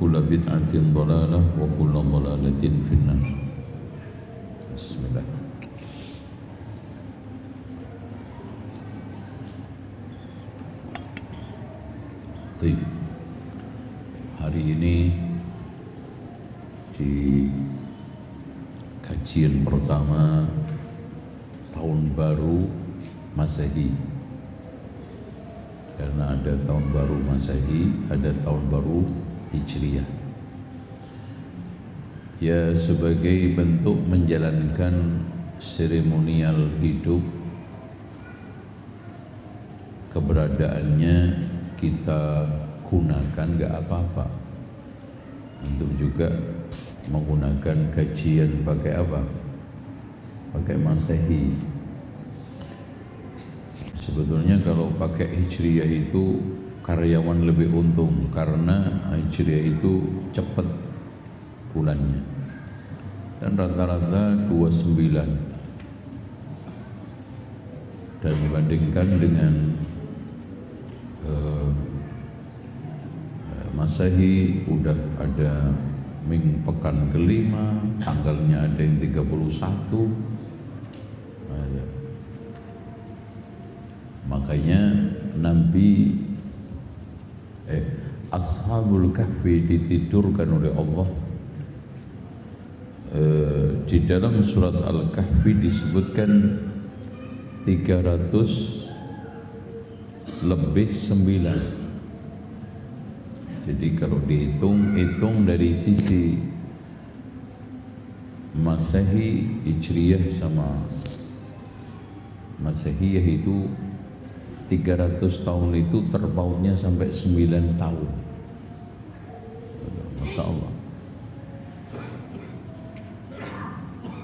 وكل بدعة ضلالة وكل ضلالة في النار. بسم الله. Hari ini di kajian pertama tahun baru Masehi, karena ada tahun baru Masehi, ada tahun baru Hijriah. Ya, sebagai bentuk menjalankan seremonial hidup, keberadaannya kita gunakan gak apa-apa. Untuk juga menggunakan kajian pakai apa? Pakai Masehi. Sebetulnya kalau pakai Hijriah itu karyawan lebih untung, karena Hijriah itu cepat bulannya, dan rata-rata 29, dan dibandingkan dengan Masehi udah ada pekan kelima, tanggalnya ada yang 31. Makanya Nabi Ashabul Kahfi ditidurkan oleh Allah. Di dalam surat Al-Kahfi disebutkan 300+9. Jadi kalau dihitung dari sisi Masehi, Hijriyah sama Masehiyah itu 300 tahun itu terpautnya sampai 9 tahun. Masya Allah.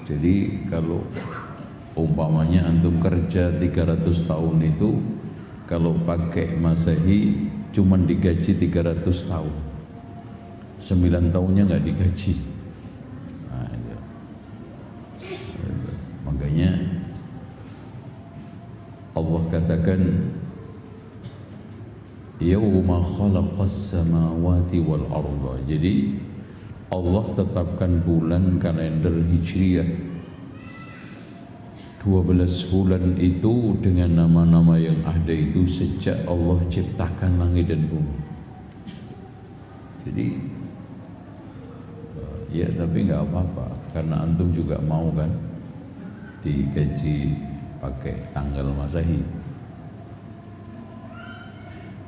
Jadi kalau umpamanya antum kerja 300 tahun itu, kalau pakai Masehi cuman digaji 300 tahun, 9 tahunnya nggak digaji. Nah, itu. Makanya Allah katakan yauma khalaqas samawati wal arda. Jadi Allah tetapkan bulan kalender Hijriah 12 bulan itu dengan nama-nama yang ada itu sejak Allah ciptakan langit dan bumi. Jadi ya, tapi nggak apa-apa, karena antum juga mau kan digaji pakai tanggal Masehi.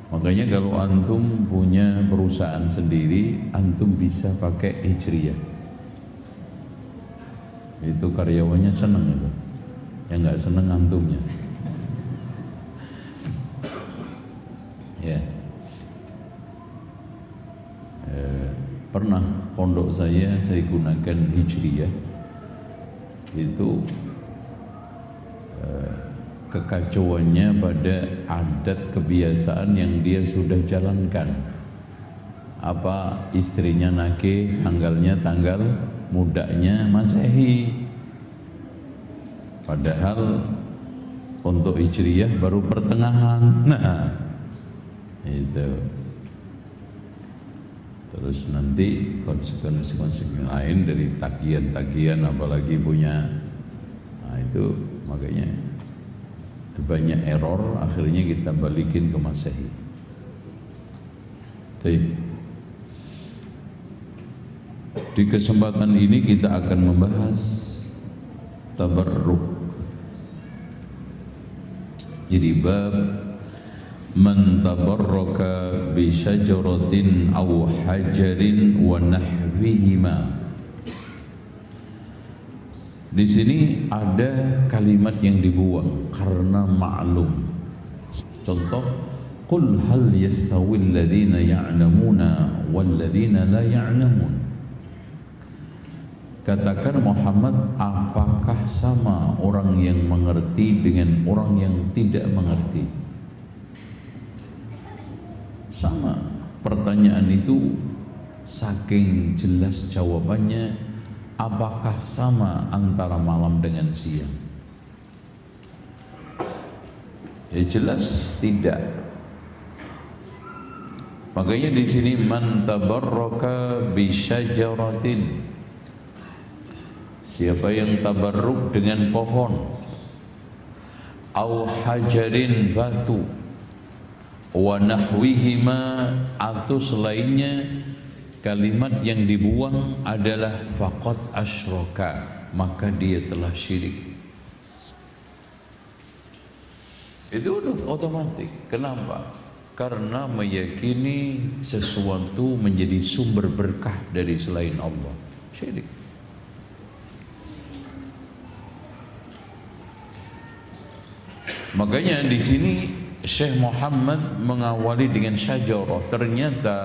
Makanya kalau antum punya perusahaan sendiri, antum bisa pakai Hijriah. Itu karyawannya senang itu, yang nggak senang antumnya. Ya, pernah pondok saya gunakan Hijriah itu. Kekacauannya pada adat kebiasaan yang dia sudah jalankan. Apa, istrinya nagih tanggalnya tanggal mudanya Masehi, padahal untuk Hijriyah baru pertengahan. Nah, itu. Terus nanti konsekuensi lain dari tagihan-tagihan, apalagi punya, nah itu makanya banyak error, akhirnya kita balikin ke Masehi. Di kesempatan ini kita akan membahas tabarruk. Jadi bab man tabarraka bi syajaratin aw hajarin wa nahwihima. Di sini ada kalimat yang dibuang karena maklum. Contoh, qul hal yastawil ladzina ya'lamuna wal ladzina la ya'lamun. Katakan Muhammad, apakah sama orang yang mengerti dengan orang yang tidak mengerti? Sama. Pertanyaan itu saking jelas jawabannya, apakah sama antara malam dengan siang? Ya jelas tidak. Makanya di sini man tabarraka bi syajaratin, siapa yang tabarruk dengan pohon, au hajarin batu, wa nahwihima atau selainnya, kalimat yang dibuang adalah faqad asyraka, maka dia telah syirik. Itu udah otomatis. Kenapa? Karena meyakini sesuatu menjadi sumber berkah dari selain Allah. Syirik. Makanya di sini Syekh Muhammad mengawali dengan syajarah. Ternyata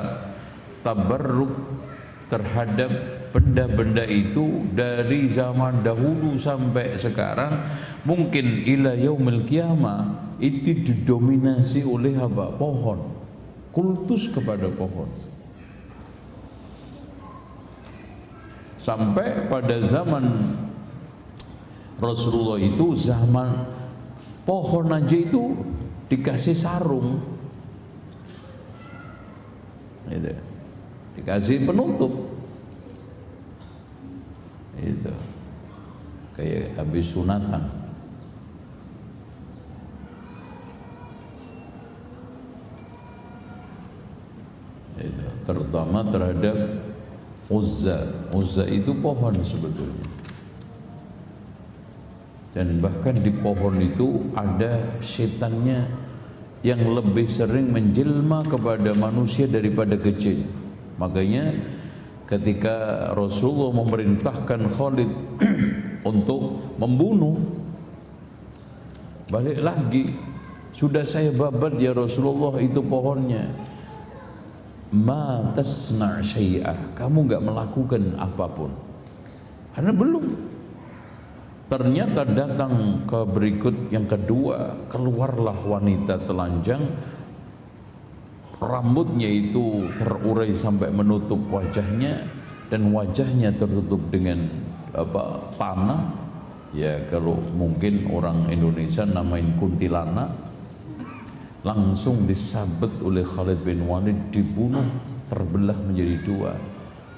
tabarruk terhadap benda-benda itu dari zaman dahulu sampai sekarang, mungkin ila yaumil qiyamah, itu didominasi oleh apa? Pohon. Kultus kepada pohon. Sampai pada zaman Rasulullah itu, zaman pohon aja itu dikasih sarung, gitu. Dikasih penutup, itu kayak habis sunatan. Itu terutama terhadap Uzza. Uzza itu pohon sebetulnya. Dan bahkan di pohon itu ada setannya yang lebih sering menjelma kepada manusia daripada kecil. Makanya ketika Rasulullah memerintahkan Khalid untuk membunuh, balik lagi, sudah saya babat ya Rasulullah itu pohonnya. Ma tasna' syai'ah, kamu enggak melakukan apapun. Karena belum. Ternyata datang ke berikut yang kedua, keluarlah wanita telanjang, rambutnya itu terurai sampai menutup wajahnya, dan wajahnya tertutup dengan panah. Ya kalau mungkin orang Indonesia namain kuntilanak. Langsung disabet oleh Khalid bin Walid, dibunuh, terbelah menjadi dua.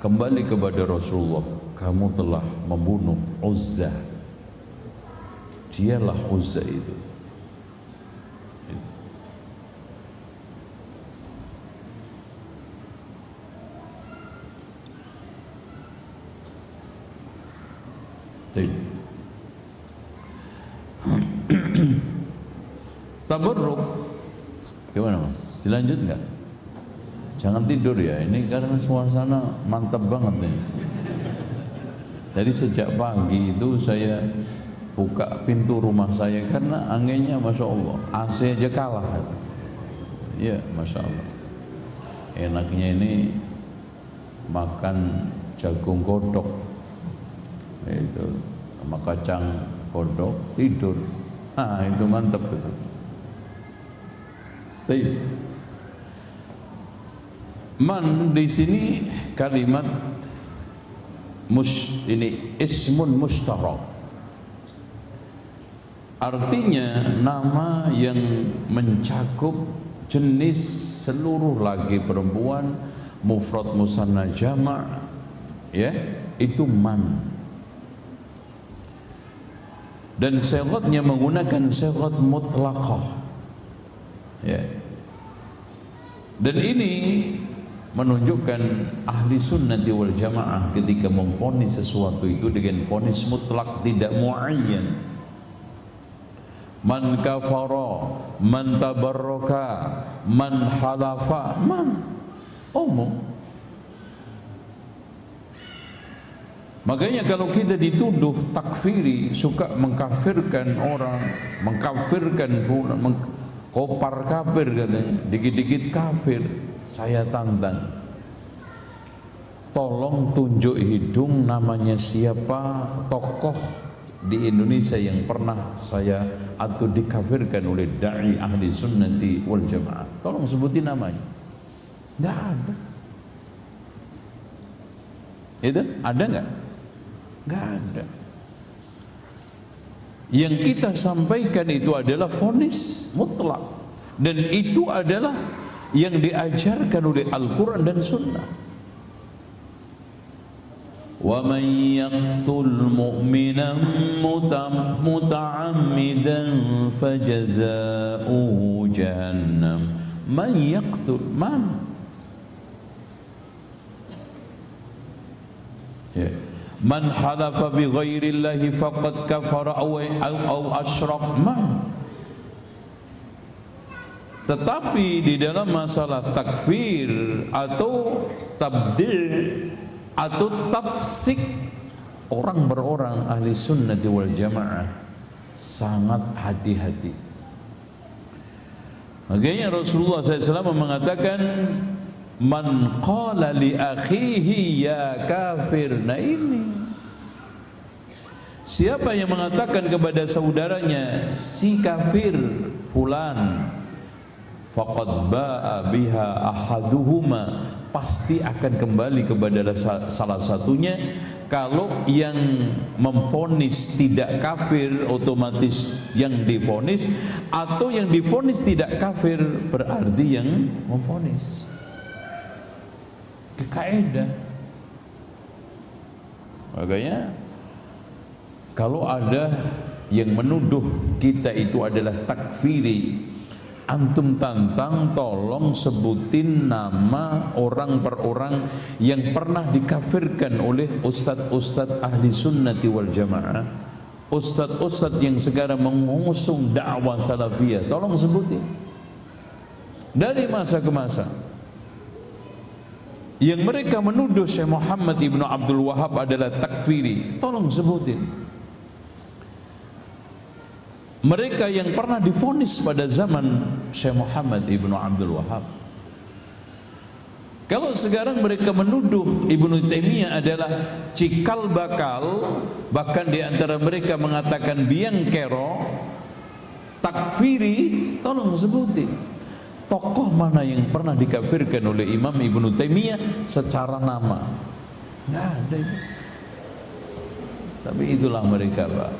Kembali kepada Rasulullah, kamu telah membunuh Uzza. Dialah Uzza itu. Tabarruk gimana Mas? Dilanjut nggak? Jangan tidur ya, ini karena suasana mantap banget nih. Jadi sejak pagi itu saya buka pintu rumah saya karena anginnya Masya Allah, AC aja kalah. Ya Masya Allah. Enaknya ini makan jagung godok, itu sama kacang godok, tidur. Ah itu mantap itu. Baik. Man di sini kalimat ini ismun mustarak. Artinya nama yang mencakup jenis seluruh laki perempuan, mufrad musanna jama', ya, itu man. Dan sighatnya menggunakan sighat mutlaqah. Ya. Dan ini menunjukkan ahli sunnati wal jamaah ketika memvonis sesuatu itu dengan vonis mutlak, tidak muayyan. Man kafara, man tabarraka, man halafa, man umum. Makanya kalau kita dituduh takfiri, suka mengkafirkan orang, mengkafirkan fulan, kopar kafir katanya, dikit-dikit kafir, saya tantang, tolong tunjuk hidung namanya siapa tokoh di Indonesia yang pernah saya atau dikafirkan oleh da'i ahli sunnati wal jamaah. Tolong sebutin namanya. Nggak ada. Itu ada nggak? Nggak ada. Yang kita sampaikan itu adalah vonis mutlak, dan itu adalah yang diajarkan oleh Al-Quran dan Sunnah. Wa man yaqtul mu'minan muta'ammidan fajazaa'uhu jahannam. Man yaqtul, man, man halafa bi ghairillahi faqad kafara aw asyrak, man. Tetapi di dalam masalah takfir atau tabdil atau tafsik orang berorang ahli sunnati wal jamaah sangat hati-hati. Makanya Rasulullah SAW mengatakan, man qala li akhihi ya kafir. Nah ini, siapa yang mengatakan kepada saudaranya si kafir fulan, faqad ba'a biha ahaduhuma, pasti akan kembali kepada salah satunya. Kalau yang memvonis tidak kafir, otomatis yang divonis, atau yang divonis tidak kafir, berarti yang memvonis. Kaidah. Makanya kalau ada yang menuduh kita itu adalah takfiri, antum tantang tolong sebutin nama orang per orang yang pernah dikafirkan oleh ustadz-ustadz ahli sunnati wal jamaah, ustadz-ustadz yang sekarang mengusung dakwah salafiyah. Tolong sebutin dari masa ke masa yang mereka menuduh Syekh Muhammad ibnu Abdul Wahab adalah takfiri. Tolong sebutin mereka yang pernah divonis pada zaman Syekh Muhammad ibnu Abdul Wahab. Kalau sekarang mereka menuduh Ibnu Taimiyah adalah cikal bakal, bahkan di antara mereka mengatakan biang kero, takfiri, tolong sebutin tokoh mana yang pernah dikafirkan oleh Imam Ibnu Taimiyah secara nama. Nggak ada itu. Tapi itulah mereka, Pak.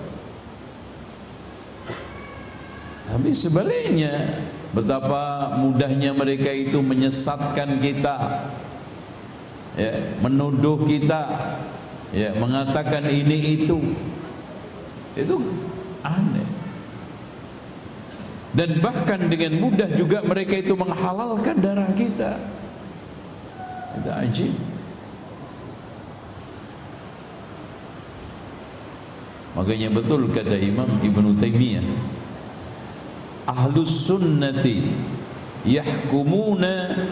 Tapi sebaliknya, betapa mudahnya mereka itu menyesatkan kita, ya, menuduh kita, ya, mengatakan ini itu aneh. Dan bahkan dengan mudah juga mereka itu menghalalkan darah kita. Itu ajib. Makanya betul kata Imam Ibnu Taimiyah, ahlus sunnati yahkumuna,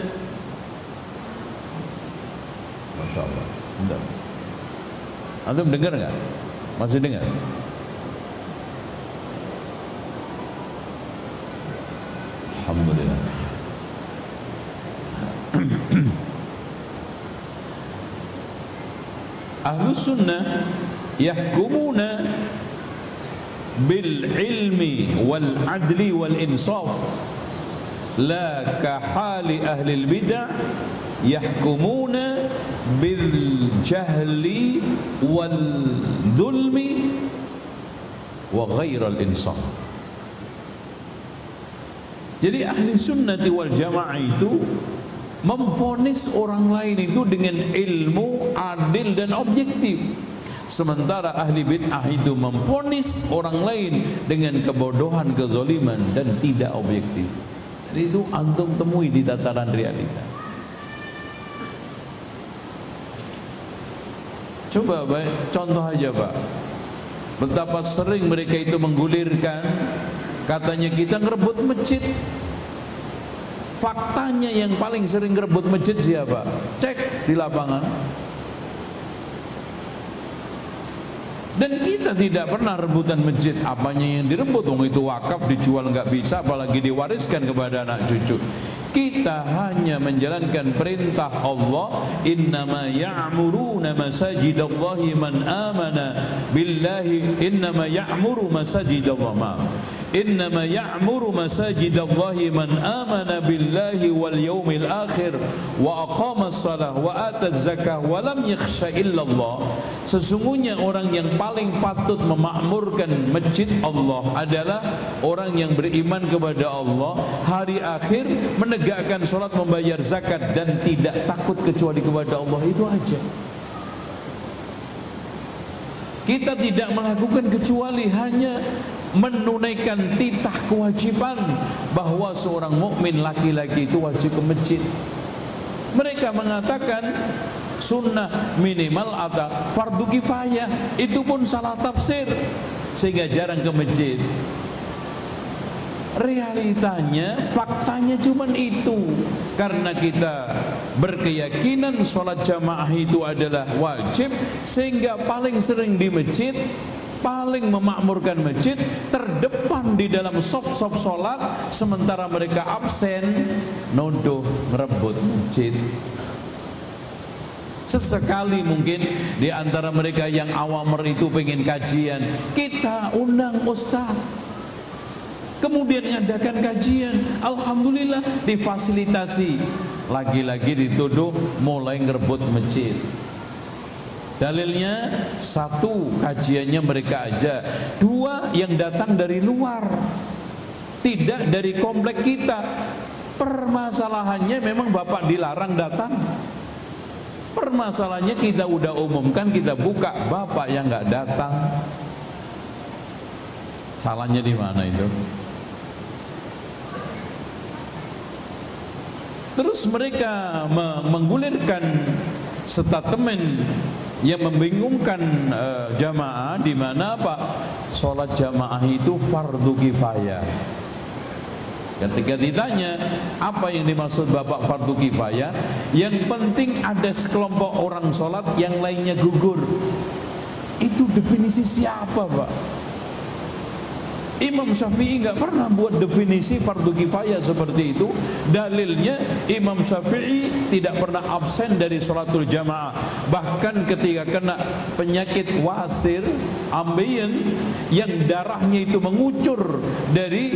Masya Allah. Bentar. Antum dengar nggak? Masih dengar? Alhamdulillah. Ahlus sunnah yahkumuna bil ilmi wal adli wal insaf, la ka hali ahli al bid'ah yahkumuna bil jahli wal dhulmi wa ghair al insaf. Jadi ahli sunnati wal jamaah itu memvonis orang lain itu dengan ilmu, adil dan objektif. Sementara ahli bid'ah itu memvonis orang lain dengan kebodohan, kezaliman dan tidak objektif. Jadi itu antum temui di tataran realita. Coba contoh aja, Pak. Betapa sering mereka itu menggulirkan, katanya kita ngerebut masjid. Faktanya yang paling sering ngerebut masjid siapa? Cek di lapangan. Dan kita tidak pernah rebutan masjid. Apanya yang direbut? Wong itu wakaf, dijual nggak bisa, apalagi diwariskan kepada anak cucu. Kita hanya menjalankan perintah Allah, innama ya'muruna masajidallahi man amana billahi, innama ya'muru masajidallah. innama ya'muru masajidallahi man amana billahi wal yawmil akhir wa aqamas salah wa ataz zakah wa lam yakhsha illallah. Sesungguhnya orang yang paling patut memakmurkan masjid Allah adalah orang yang beriman kepada Allah, hari akhir, menegakkan salat, membayar zakat, dan tidak takut kecuali kepada Allah. Itu aja. Kita tidak melakukan kecuali hanya menunaikan titah kewajiban bahwa seorang mukmin laki-laki itu wajib ke masjid. Mereka mengatakan sunnah minimal atau fardu kifayah, itu pun salah tafsir sehingga jarang ke masjid. Realitanya, faktanya cuman itu. Karena kita berkeyakinan sholat jamaah itu adalah wajib, sehingga paling sering di masjid, paling memakmurkan masjid, terdepan di dalam saf-saf sholat, sementara mereka absen, nuduh ngerebut masjid. Sesekali mungkin di antara mereka yang awamir itu pengen kajian, kita undang ustaz, kemudian ngadakan kajian, alhamdulillah difasilitasi. Lagi-lagi dituduh mulai ngerebut masjid. Dalilnya, satu, kajiannya mereka aja. Dua, yang datang dari luar, tidak dari komplek kita. Permasalahannya memang bapak dilarang datang. Permasalahannya kita udah umumkan, kita buka, bapak yang nggak datang. Salahnya di mana itu? Terus mereka menggulirkan statement yang membingungkan jamaah, di mana apa? Sholat jamaah itu fardu kifayah. Ketika ditanya apa yang dimaksud bapak fardu kifayah, yang penting ada sekelompok orang sholat, yang lainnya gugur. Itu definisi siapa, Pak? Imam Syafi'i nggak pernah buat definisi fardu kifayah seperti itu. Dalilnya, Imam Syafi'i tidak pernah absen dari sholatul jamaah. Bahkan ketika kena penyakit wasir, ambeien, yang darahnya itu mengucur dari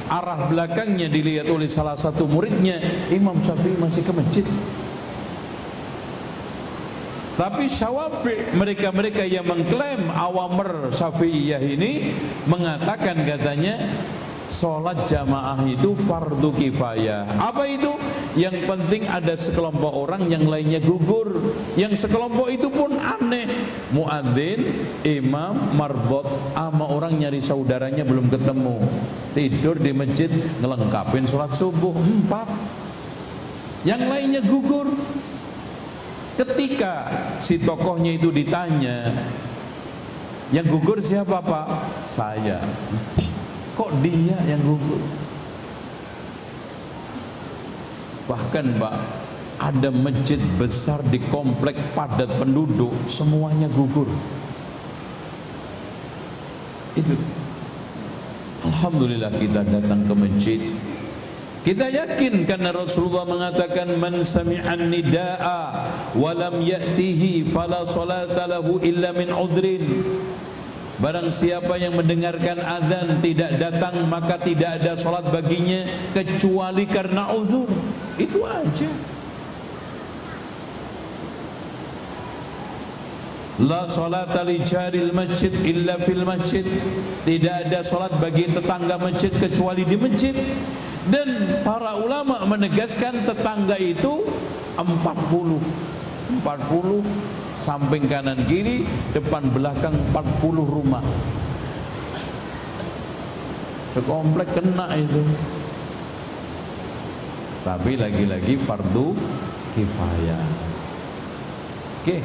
arah belakangnya, dilihat oleh salah satu muridnya, Imam Syafi'i masih ke masjid. Tapi Syafi'i, mereka-mereka yang mengklaim awamir Syafi'iyah ini, mengatakan katanya sholat jamaah itu fardu kifayah. Apa itu? Yang penting ada sekelompok orang, yang lainnya gugur. Yang sekelompok itu pun aneh, muadzin, imam, marbot, ama orang nyari saudaranya belum ketemu, tidur di masjid ngelengkapin sholat subuh 4. Yang lainnya gugur. Ketika si tokohnya itu ditanya, yang gugur siapa, Pak? Saya. Kok dia yang gugur? Bahkan, Pak, ada masjid besar di komplek padat penduduk, semuanya gugur. Itu. Alhamdulillah kita datang ke masjid. Kita yakin karena Rasulullah mengatakan, man sami'an nidaa wa lam ya'tihi fala salata lahu illa min udrin. Barang siapa yang mendengarkan azan tidak datang, maka tidak ada salat baginya kecuali karena uzur. Itu aja. La salata li jaril masjid illa fil masjid. Tidak ada salat bagi tetangga masjid kecuali di masjid. Dan para ulama menegaskan tetangga itu 40 samping kanan kiri, depan belakang 40 rumah. Sekomplek kena itu. Tapi lagi-lagi fardu kifayah. Oke.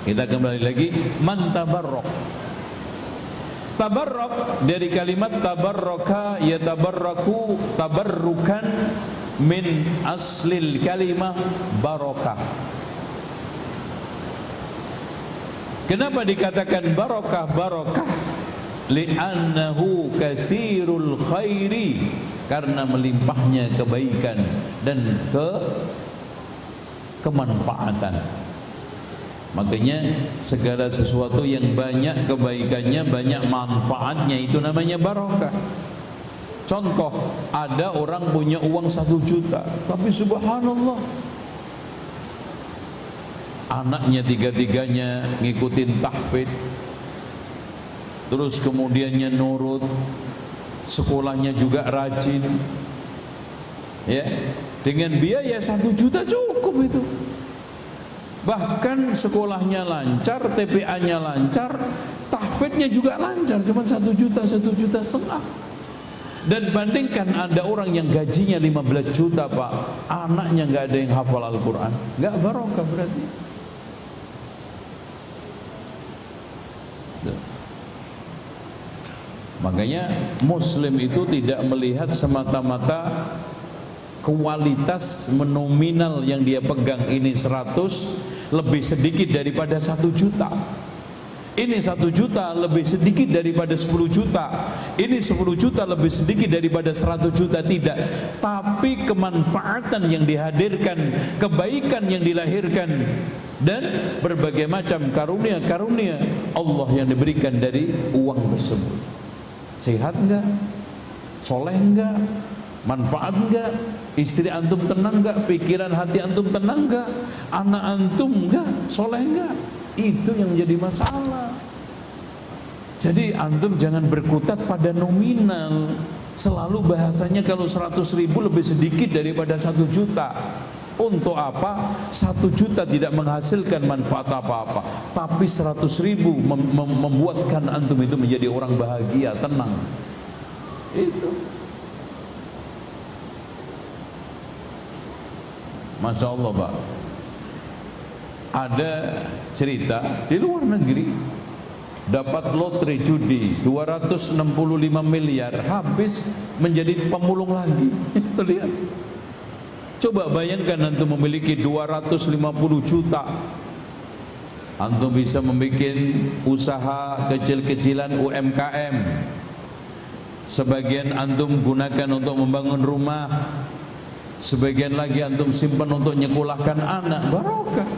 Kita kembali lagi, man tabarrok. Tabarrok dari kalimat tabarroka, ya tabarraku, tabarrukan, min aslil kalimah barokah. Kenapa dikatakan barokah? Barokah li'annahu kasirul khairi, karena melimpahnya kebaikan dan kemanfaatan. Makanya segala sesuatu yang banyak kebaikannya, banyak manfaatnya, itu namanya barokah. Contoh, ada orang punya uang 1 juta, tapi subhanallah anaknya tiga-tiganya ngikutin tahfidz, terus kemudiannya nurut, sekolahnya juga rajin, ya, dengan biaya 1 juta cukup itu. Bahkan sekolahnya lancar, TPA-nya lancar, tahfidznya juga lancar, cuma 1 juta, 1,5 juta. Dan bandingkan ada orang yang gajinya 15 juta Pak, anaknya nggak ada yang hafal Al-Quran, nggak barokah berarti. Makanya Muslim itu tidak melihat semata-mata kualitas nominal yang dia pegang, ini 100 lebih sedikit daripada 1 juta, ini 1 juta lebih sedikit daripada 10 juta, ini 10 juta lebih sedikit daripada 100 juta, tidak. Tapi kemanfaatan yang dihadirkan, kebaikan yang dilahirkan, dan berbagai macam karunia-karunia Allah yang diberikan dari uang tersebut. Sehat enggak? Soleh enggak? Manfaat enggak? Istri antum tenang enggak? Pikiran hati antum tenang enggak? Anak antum enggak? Soleh enggak? Itu yang menjadi masalah. Jadi antum jangan berkutat pada nominal. Selalu bahasanya kalau 100.000 lebih sedikit daripada 1 juta. Untuk apa? 1 juta tidak menghasilkan manfaat apa-apa, tapi 100.000 membuatkan antum itu menjadi orang bahagia, tenang. Itu Masya Allah Pak. Ada cerita di luar negeri, dapat lotre judi 265 miliar, habis menjadi pemulung lagi. Itu lihat. Coba bayangkan antum memiliki 250 juta, antum bisa membuat usaha kecil-kecilan UMKM, sebagian antum gunakan untuk membangun rumah, sebagian lagi antum simpan untuk nyekolahkan anak, barokah.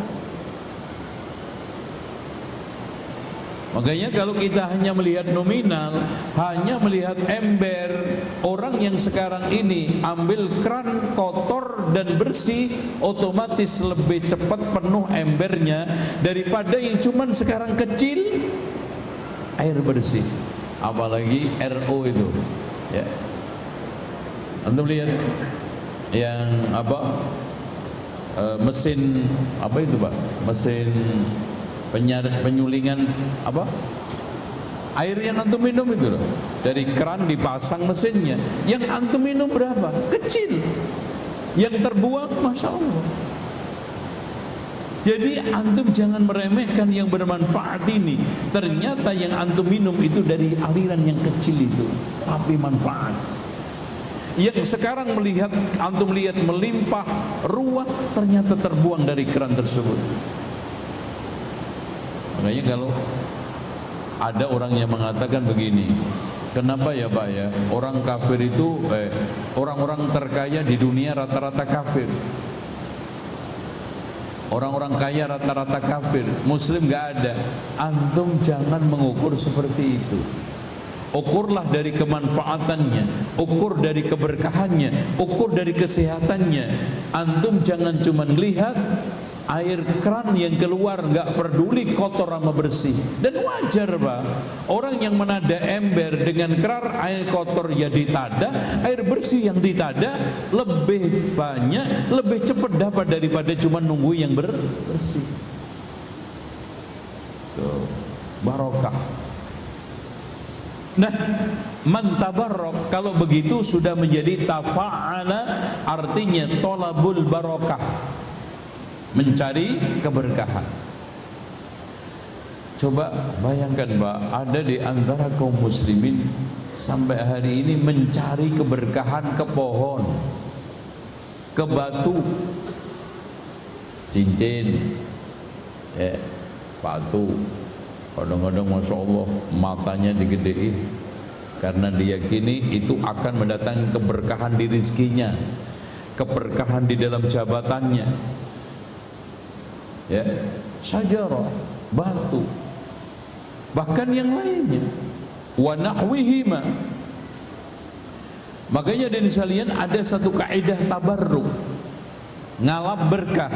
Makanya kalau kita hanya melihat nominal, hanya melihat ember, orang yang sekarang ini ambil keran kotor dan bersih, otomatis lebih cepat penuh embernya daripada yang cuman sekarang kecil air bersih, apalagi RO itu, ya. Antum lihat yang apa, mesin apa itu Pak, mesin penyulingan apa, air yang antum minum itu loh, dari keran dipasang mesinnya, yang antum minum berapa? Kecil, yang terbuang Masya Allah. Jadi antum jangan meremehkan yang bermanfaat ini. Ternyata yang antum minum itu dari aliran yang kecil itu, tapi manfaat. Yang sekarang melihat antum lihat melimpah ruah, ternyata terbuang dari keran tersebut. Makanya kalau ada orang yang mengatakan begini, kenapa ya Pak ya, orang kafir itu orang-orang terkaya di dunia rata-rata kafir, orang-orang kaya rata-rata kafir, Muslim nggak ada. Antum jangan mengukur seperti itu. Ukurlah dari kemanfaatannya, ukur dari keberkahannya, ukur dari kesehatannya. Antum jangan cuma lihat air keran yang keluar, nggak peduli kotor sama bersih. Dan wajar Pak, orang yang menada ember dengan keran air kotor ya ditada, air bersih yang ditada lebih banyak, lebih cepat dapat daripada cuma nunggu yang bersih. Tuh, barokah. Nah, man tabarrok, kalau begitu sudah menjadi tafa'ala, artinya tolabul barokah, mencari keberkahan. Coba bayangkan Pak, ada di antara kaum muslimin sampai hari ini mencari keberkahan ke pohon, ke batu, cincin, batu. Kadang-kadang Masya Allah matanya digedein, karena diyakini itu akan mendatangkan keberkahan di rizkinya, keberkahan di dalam jabatannya. Ya, syajarah, batu, bahkan yang lainnya, wa nahwihima. Makanya dari sekalian ada satu kaidah tabarruk, ngalap berkah.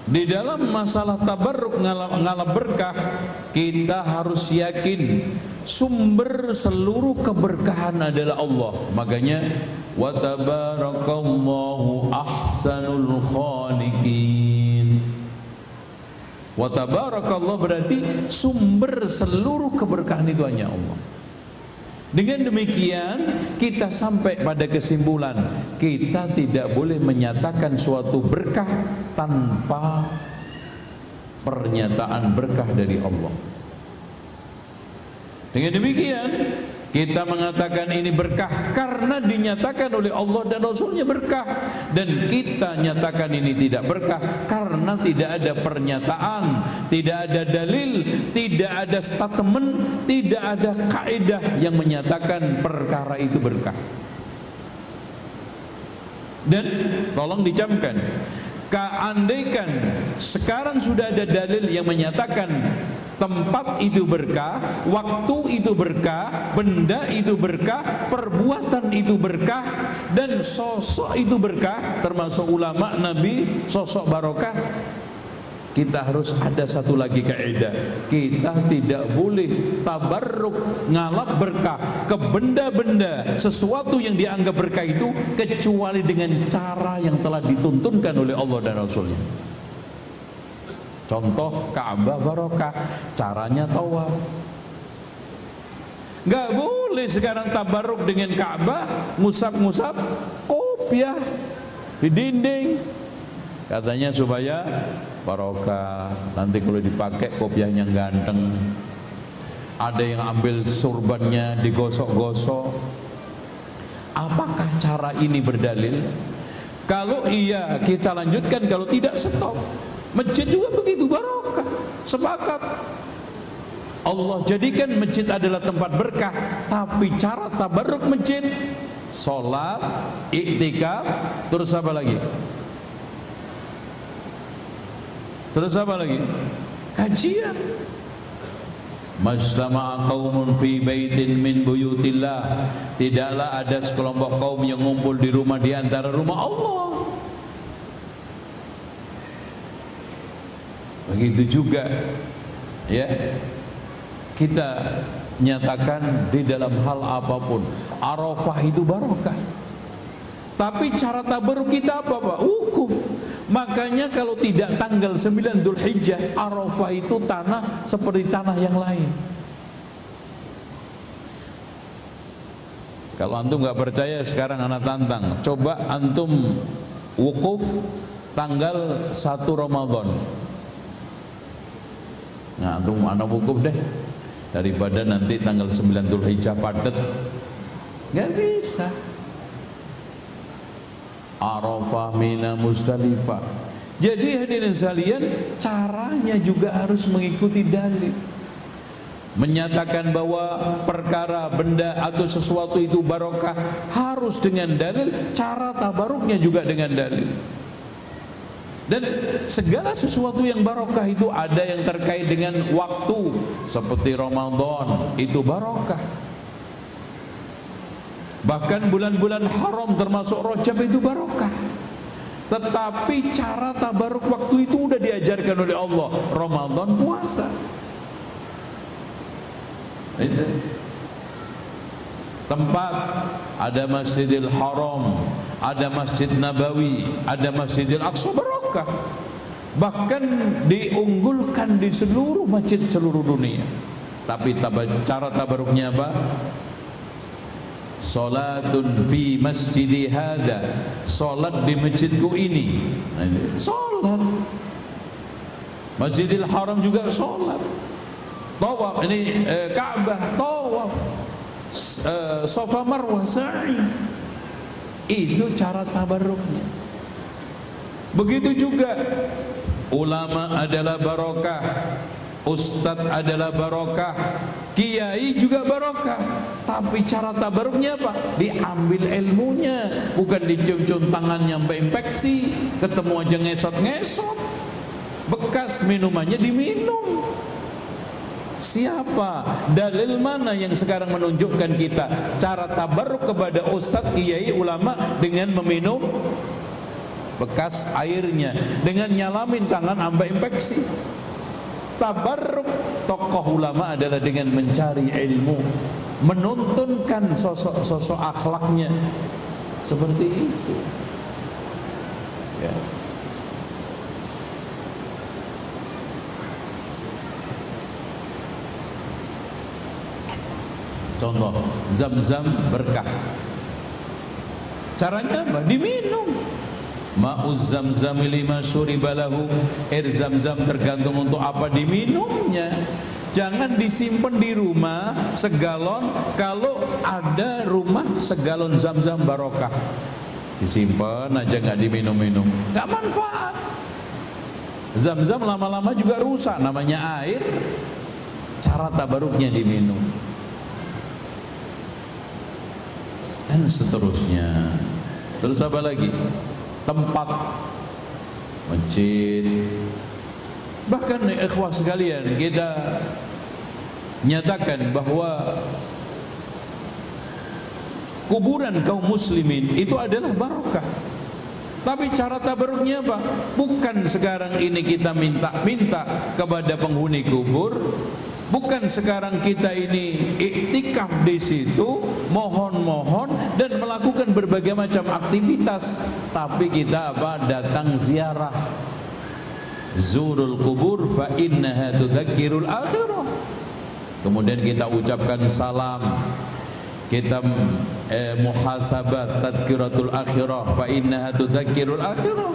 Di dalam masalah tabarruk ngalap berkah, kita harus yakin sumber seluruh keberkahan adalah Allah. Makanya wa tabarakallahu ahsanul khaliqin. Wa tabarakallah berarti sumber seluruh keberkahan itu hanya Allah. Dengan demikian kita sampai pada kesimpulan, kita tidak boleh menyatakan suatu berkah tanpa pernyataan berkah dari Allah. Dengan demikian kita mengatakan ini berkah karena dinyatakan oleh Allah dan Rasulnya berkah, dan kita nyatakan ini tidak berkah karena tidak ada pernyataan, tidak ada dalil, tidak ada statement, tidak ada kaidah yang menyatakan perkara itu berkah. Dan tolong dicamkan, andaikan sekarang sudah ada dalil yang menyatakan tempat itu berkah, waktu itu berkah, benda itu berkah, perbuatan itu berkah, dan sosok itu berkah, termasuk ulama, nabi, sosok barokah. Kita harus ada satu lagi kaidah, kita tidak boleh tabarruk, ngalap berkah ke benda-benda, sesuatu yang dianggap berkah itu, kecuali dengan cara yang telah dituntunkan oleh Allah dan Rasulnya. Contoh Ka'bah barokah, caranya tawaf. Gak boleh sekarang tabarruk dengan Ka'bah, ngusap-ngusap kopiah di dinding, katanya supaya barokah. Nanti kalau dipakai kopiahnya ganteng. Ada yang ambil surbannya digosok-gosok. Apakah cara ini berdalil? Kalau iya kita lanjutkan, kalau tidak stop. Masjid juga begitu, barokah, sepakat. Allah jadikan masjid adalah tempat berkah, tapi cara tabarruk masjid, sholat, iktikaf, terus apa lagi? Terus apa lagi? Kajian. Majtama'a qaumun fi baitin min buyutillah. Tidaklah ada sekelompok kaum yang ngumpul di rumah di antara rumah Allah. Begitu juga ya, kita nyatakan di dalam hal apapun, Arafah itu barokah. Tapi cara tabarruk kita apa Pak? Wukuf. Makanya kalau tidak tanggal 9 Dzulhijjah, Arafah itu tanah seperti tanah yang lain. Kalau antum nggak percaya, sekarang anak tantang, coba antum wukuf tanggal 1 Ramadan. Nah, antum anak wukuf deh, daripada nanti tanggal 9 Dzulhijjah padet. Nggak bisa. Arafah, Mina, Muzdalifah. Jadi hadirin sekalian, caranya juga harus mengikuti dalil. Menyatakan bahwa perkara, benda atau sesuatu itu barokah harus dengan dalil, cara tabaruknya juga dengan dalil. Dan segala sesuatu yang barokah itu ada yang terkait dengan waktu, seperti Ramadan itu barokah. Bahkan bulan-bulan haram termasuk Rajab itu barokah. Tetapi cara tabaruk waktu itu sudah diajarkan oleh Allah. Ramadan puasa. Itu. Tempat, ada Masjidil Haram, ada Masjid Nabawi, ada Masjidil Aqsa, barokah. Bahkan diunggulkan di seluruh masjid seluruh dunia. Tapi cara tabaruknya apa? Salatun fi masjidi hada, salat di masjidku ini. Salat. Masjidil Haram juga salat. Tawaf, ini Ka'bah, tawaf. Safa Marwah, sa'i. Itu cara tabarruknya. Begitu juga ulama adalah barokah, ustadz adalah barokah, kiai juga barokah. Tapi cara tabaruknya apa? Diambil ilmunya, bukan dicium-cium tangan nyampe infeksi, ketemu aja ngesot-ngesot. bekas minumannya diminum. Siapa? Dalil mana yang sekarang menunjukkan kita cara tabarruk kepada ustadz, kiai, ulama dengan meminum bekas airnya, dengan nyalamin tangan sampai infeksi? Tabarruk tokoh ulama adalah dengan mencari ilmu, menuntunkan sosok-sosok akhlaknya seperti itu. Ya. Contoh, zam-zam berkah. Caranya apa? Diminum. Ma'uz zamzam lima syuribalahu. Air zam-zam tergantung untuk apa diminumnya. Jangan disimpan di rumah segalon. Kalau ada rumah segalon zam-zam barokah, disimpan aja, nggak diminum-minum, nggak manfaat. Zam-zam lama-lama juga rusak, namanya air. Cara tabaruknya diminum. Dan seterusnya. Terus apa lagi? Tempat masjid. Bahkan ikhwah sekalian, kita nyatakan bahwa kuburan kaum muslimin itu adalah barokah. Tapi cara tabaruknya apa? Bukan sekarang ini kita minta-minta kepada penghuni kubur, bukan sekarang kita ini iktikaf di situ, mohon-mohon dan melakukan berbagai macam aktivitas, tapi kita apa? Datang ziarah. Zurul kubur fa innaha tudzakkirul akhirah. Kemudian kita ucapkan salam, kita muhasabat tadkiratul akhirah fa innaha tudzakkirul akhirah.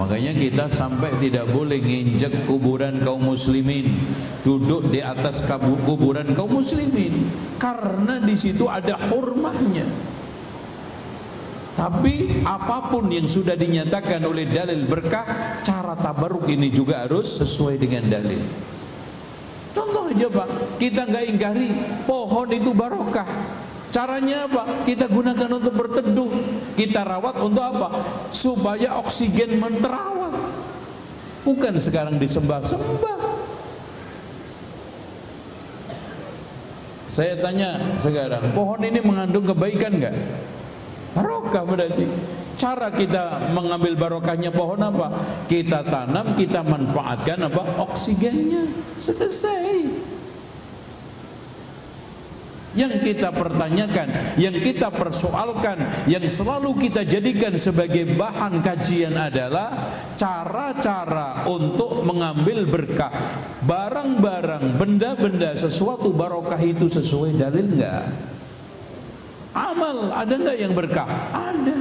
Makanya kita sampai tidak boleh nginjek kuburan kaum muslimin, duduk di atas kuburan kaum muslimin, karena di situ ada hurmahnya. Tapi apapun yang sudah dinyatakan oleh dalil berkah, cara tabaruk ini juga harus sesuai dengan dalil. Contoh aja Pak, kita nggak ingkari pohon itu barokah. Caranya apa? Kita gunakan untuk berteduh, kita rawat untuk apa? Supaya oksigen terawat. Bukan sekarang disembah-sembah. Saya tanya sekarang, pohon ini mengandung kebaikan nggak? Barokah berarti. Cara kita mengambil barokahnya pohon apa? Kita tanam, kita manfaatkan apa? Oksigennya. Selesai. Yang kita pertanyakan, yang kita persoalkan, yang selalu kita jadikan sebagai bahan kajian adalah cara-cara untuk mengambil berkah. Barang-barang, benda-benda, sesuatu barokah itu sesuai dalil enggak? Amal, ada enggak yang berkah? Ada.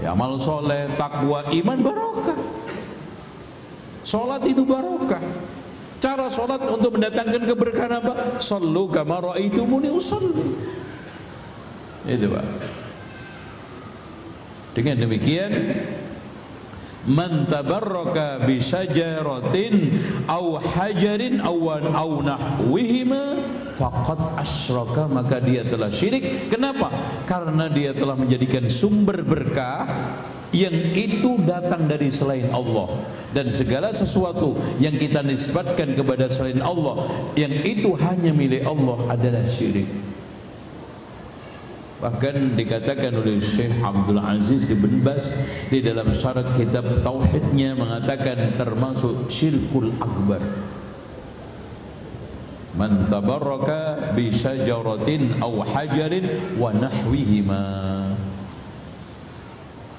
Ya, amal soleh, takwa, iman barokah. Sholat itu barokah. Cara sholat untuk mendatangkan keberkahan apa? Sallu kama ra'aitumuni usolli. Itu Pak. Dengan demikian, man tabarraka bi syajaratin aw hajarin aw nahwihima faqad asyraka, maka dia telah syirik. Kenapa? Karena dia telah menjadikan sumber berkah yang itu datang dari selain Allah, dan segala sesuatu yang kita nisbatkan kepada selain Allah yang itu hanya milik Allah adalah syirik. Bahkan dikatakan oleh Syekh Abdul Aziz bin Baz di dalam syarat kitab tauhidnya, mengatakan termasuk syirkul akbar. Man tabarraka bi syajaratin aw hajarin wa nahwihima.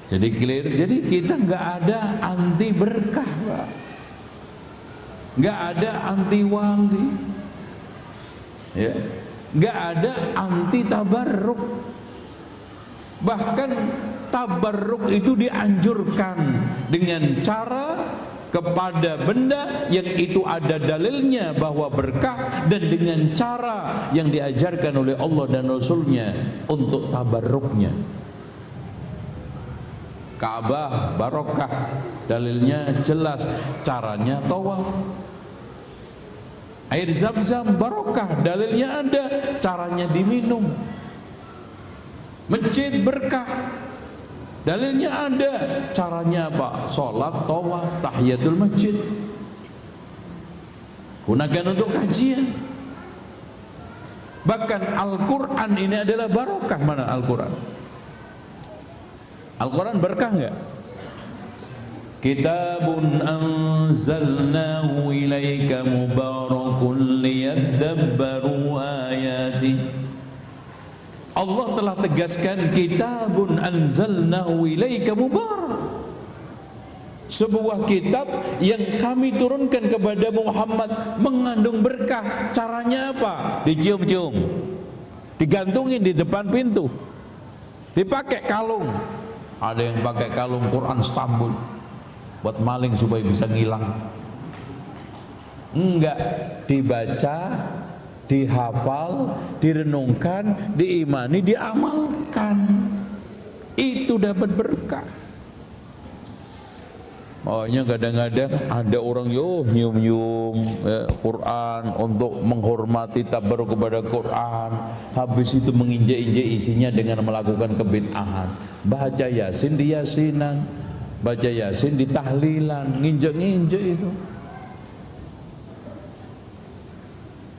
Jadi clear. Jadi kita nggak ada anti berkah Pak, nggak ada anti wali, ya, nggak ada anti tabarruk. Bahkan tabarruk itu dianjurkan dengan cara kepada benda yang itu ada dalilnya bahwa berkah, dan dengan cara yang diajarkan oleh Allah dan Rasulnya untuk tabarruknya. Ka'bah barokah, dalilnya jelas, caranya tawaf. Air zam-zam barokah, dalilnya ada, caranya diminum. Masjid berkah, Dalilnya ada. Caranya apa? Sholat, tawaf, tahiyatul masjid. Gunakan untuk kajian. Bahkan Al-Quran ini adalah barokah. Mana Al-Quran? Al-Quran berkah enggak? Kitabun anzalnahu ilaika mubarakun liyadabbaru ayati. Allah telah tegaskan kitabun anzalnahu ilaika mubarak, sebuah kitab yang kami turunkan kepada Muhammad mengandung berkah. Caranya apa? Dicium-cium, digantungin di depan pintu, dipakai kalung. Ada yang pakai kalung Quran Istanbul buat maling supaya bisa ngilang. Enggak, dibaca, dihafal, direnungkan, diimani, diamalkan. Itu dapat berkah. Makanya kadang-kadang ada orang nyium-nyium Quran untuk menghormati tabarruk kepada Quran, habis itu menginjak-injak isinya dengan melakukan kebid'ahan. Baca Yasin di Yasinan, baca Yasin di tahlilan, nginjek-nginjek itu.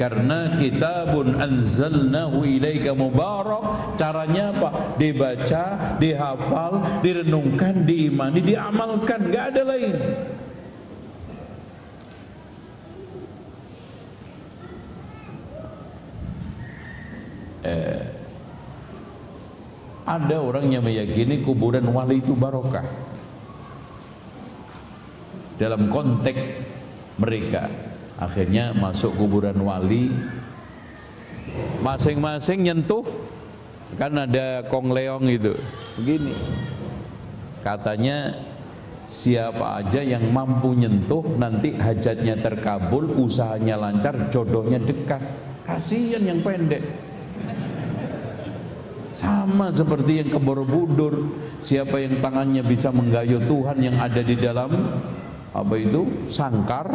Karena kitabun anzalnahu ilaika mubarak, caranya apa? Dibaca, dihafal, direnungkan, diimani, diamalkan, enggak ada lain. Ada orang yang meyakini kuburan wali itu barokah. Dalam konteks mereka, akhirnya masuk kuburan wali, masing-masing nyentuh, kan ada kongleong itu begini, katanya siapa aja yang mampu nyentuh nanti hajatnya terkabul, usahanya lancar, jodohnya dekat. Kasihan yang pendek. Sama seperti yang ke Borobudur, siapa yang tangannya bisa menggayuh Tuhan yang ada di dalam apa itu sangkar,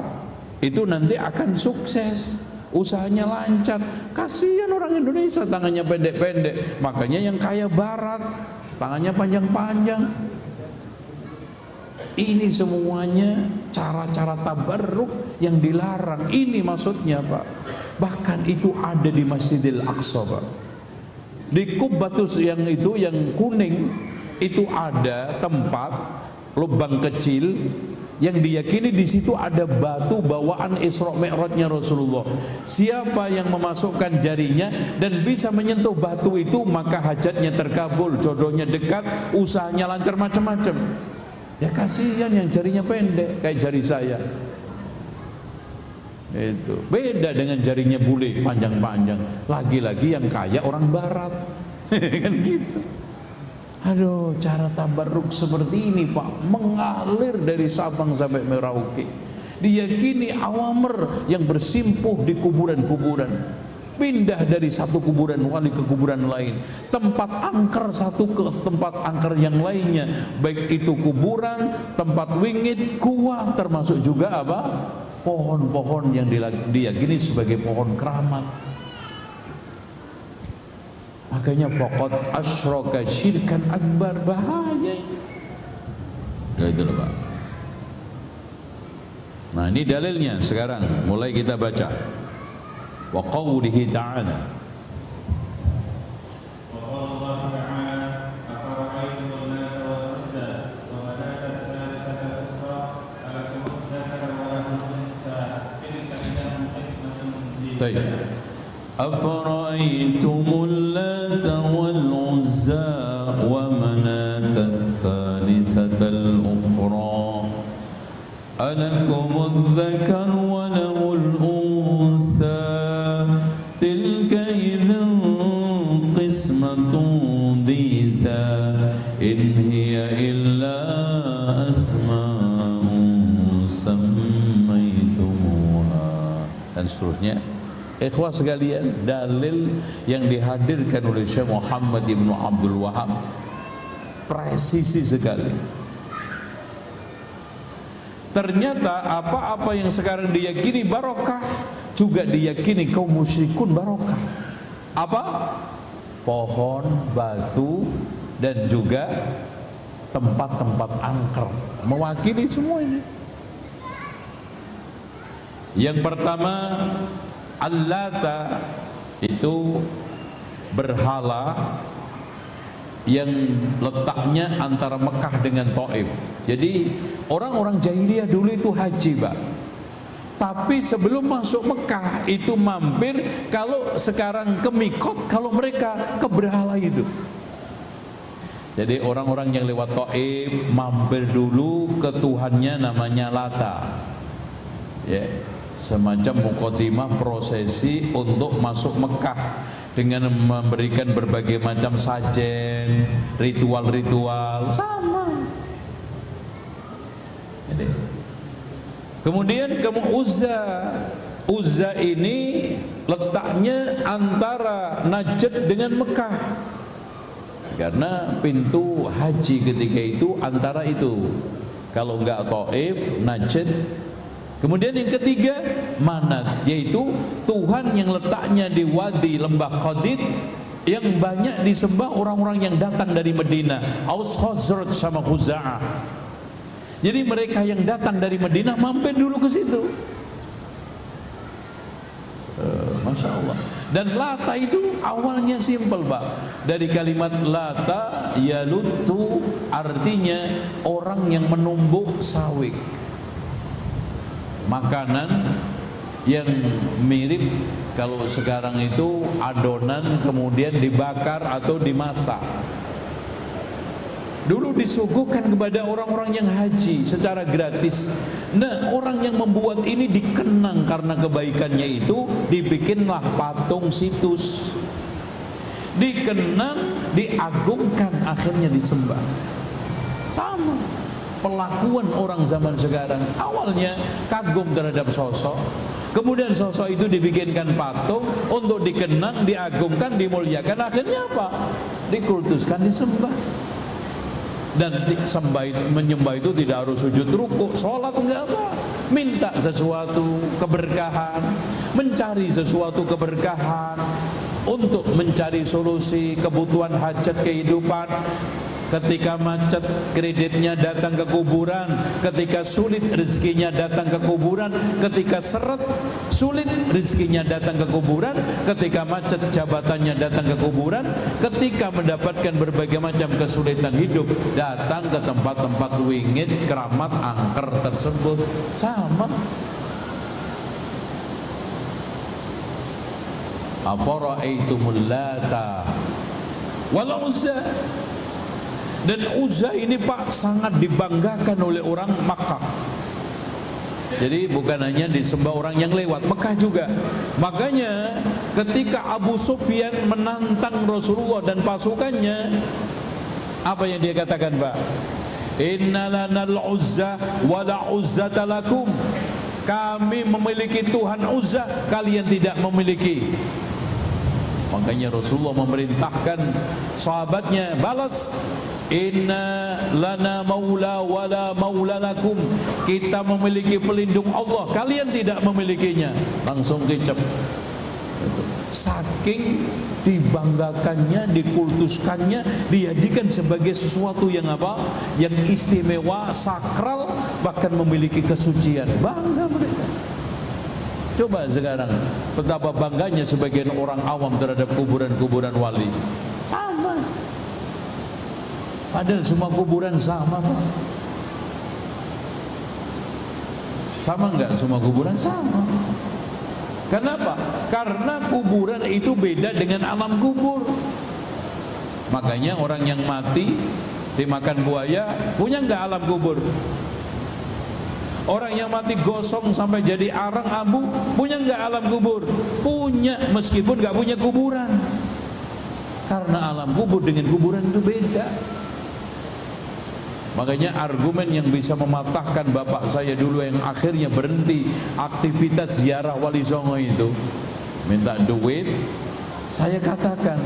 itu nanti akan sukses, usahanya lancar. Kasihan orang Indonesia tangannya pendek-pendek, makanya yang kaya barat tangannya panjang-panjang. Ini semuanya cara-cara tabarruk yang dilarang. Ini maksudnya Pak. Bahkan itu ada di Masjidil Aqsa Pak. Di Kubbatus yang itu yang kuning itu ada tempat lubang kecil yang diyakini di situ ada batu bawaan Isra Mi'rajnya Rasulullah. Siapa yang memasukkan jarinya dan bisa menyentuh batu itu, maka hajatnya terkabul, jodohnya dekat, usahanya lancar, macam-macam. Ya kasihan yang jarinya pendek kayak jari saya. Itu beda dengan jarinya bule panjang-panjang. Lagi-lagi yang kaya orang barat. Kan gitu. Aduh, cara tabarruk seperti ini Pak, mengalir dari Sabang sampai Merauke. Diyakini awamer yang bersimpuh di kuburan-kuburan, pindah dari satu kuburan wali ke kuburan lain, tempat angker satu ke tempat angker yang lainnya, baik itu kuburan, tempat wingit, gua, termasuk juga apa? Pohon-pohon yang diyakini sebagai pohon keramat. Makanya faqad asyraka syirkan akbar, bahaya ini. Ya itu loh Pak. Nah ini dalilnya sekarang mulai kita baca. Wa qawlihi ta'ala, أفرأيتم اللات والعزى ومناة الثالثة الأخرى ألكم الذكر وله الأنثى تلك إذا قسمة ضيزى إن هي إلا أسماء سميتموها. Dan seterusnya. Ikhwah sekalian, dalil yang dihadirkan oleh Syekh Muhammad Ibn Abdul Wahab presisi sekali. Ternyata apa-apa yang sekarang diyakini barokah juga diyakini kaum musyrikun barokah. Apa? Pohon, batu, dan juga tempat-tempat angker, mewakili semuanya. Yang pertama, Al-Lata itu berhala yang letaknya antara Mekah dengan Taif. Jadi orang-orang jahiliyah dulu itu haji, Pak. Tapi sebelum masuk Mekah itu mampir, kalau sekarang ke Mikot, kalau mereka ke berhala itu. Jadi orang-orang yang lewat Taif mampir dulu ke Tuhannya namanya Lata. Ya, semacam mukadimah prosesi untuk masuk Mekah dengan memberikan berbagai macam sajen, ritual-ritual sama. Jadi, kemudian Uzza. Uzza ini letaknya antara Najd dengan Mekah, karena pintu haji ketika itu antara itu. Kalau enggak Taif, Najd. Kemudian yang ketiga, Manat, yaitu Tuhan yang letaknya di wadi lembah Qadid, yang banyak disembah orang-orang yang datang dari Madinah, Aus, Khazraj sama Khuza'ah. Jadi mereka yang datang dari Madinah mampir dulu ke situ. Masya Allah. Dan Lata itu awalnya simpel, Pak. Dari kalimat Lata yalutu, artinya orang yang menumbuk sawik, makanan yang mirip kalau sekarang itu adonan kemudian dibakar atau dimasak. Dulu disuguhkan kepada orang-orang yang haji secara gratis. Nah, orang yang membuat ini dikenang karena kebaikannya itu, dibikinlah patung situs, dikenang, diagungkan, akhirnya disembah. Sama pelakuan orang zaman sekarang. Awalnya kagum terhadap sosok, kemudian sosok itu dibikinkan patung untuk dikenang, diagungkan, dimuliakan. Akhirnya apa? Dikultuskan, disembah. Dan menyembah itu tidak harus sujud rukuk, sholat enggak apa. Minta sesuatu keberkahan, mencari sesuatu keberkahan, untuk mencari solusi kebutuhan hajat kehidupan. Ketika macet, kreditnya datang ke kuburan. Ketika sulit, rezekinya datang ke kuburan. Ketika seret, sulit, rezekinya datang ke kuburan. Ketika macet, jabatannya datang ke kuburan. Ketika mendapatkan berbagai macam kesulitan hidup, datang ke tempat-tempat wingit, keramat, angker tersebut. Sama. Afara'aitumul Lata wal Uzza. Dan Uzza ini, Pak, sangat dibanggakan oleh orang Makkah. Jadi bukan hanya disembah orang yang lewat, Mekah juga. Makanya ketika Abu Sufyan menantang Rasulullah dan pasukannya, apa yang dia katakan, Pak? Inna lanal Uzza wa la Uzzata lakum. Kami memiliki Tuhan Uzza, kalian tidak memiliki. Makanya Rasulullah memerintahkan sahabatnya balas, inna lana maula wala maula lakum. Kita memiliki pelindung Allah, kalian tidak memilikinya. Langsung kecap. Saking dibanggakannya, dikultuskannya, dijadikan sebagai sesuatu yang apa? Yang istimewa, sakral, bahkan memiliki kesucian. Bangga mereka. Coba sekarang betapa bangganya sebagian orang awam terhadap kuburan-kuburan wali. Sama. Padahal semua kuburan sama, Pak. Sama enggak semua kuburan? Sama. Kenapa? Karena kuburan itu beda dengan alam kubur. Makanya orang yang mati dimakan buaya punya enggak alam kubur? Orang yang mati gosong sampai jadi arang abu punya enggak alam kubur? Punya, meskipun enggak punya kuburan. Karena alam kubur dengan kuburan itu beda. Makanya argumen yang bisa mematahkan bapak saya dulu yang akhirnya berhenti aktivitas ziarah Wali Songo itu, minta duit. Saya katakan,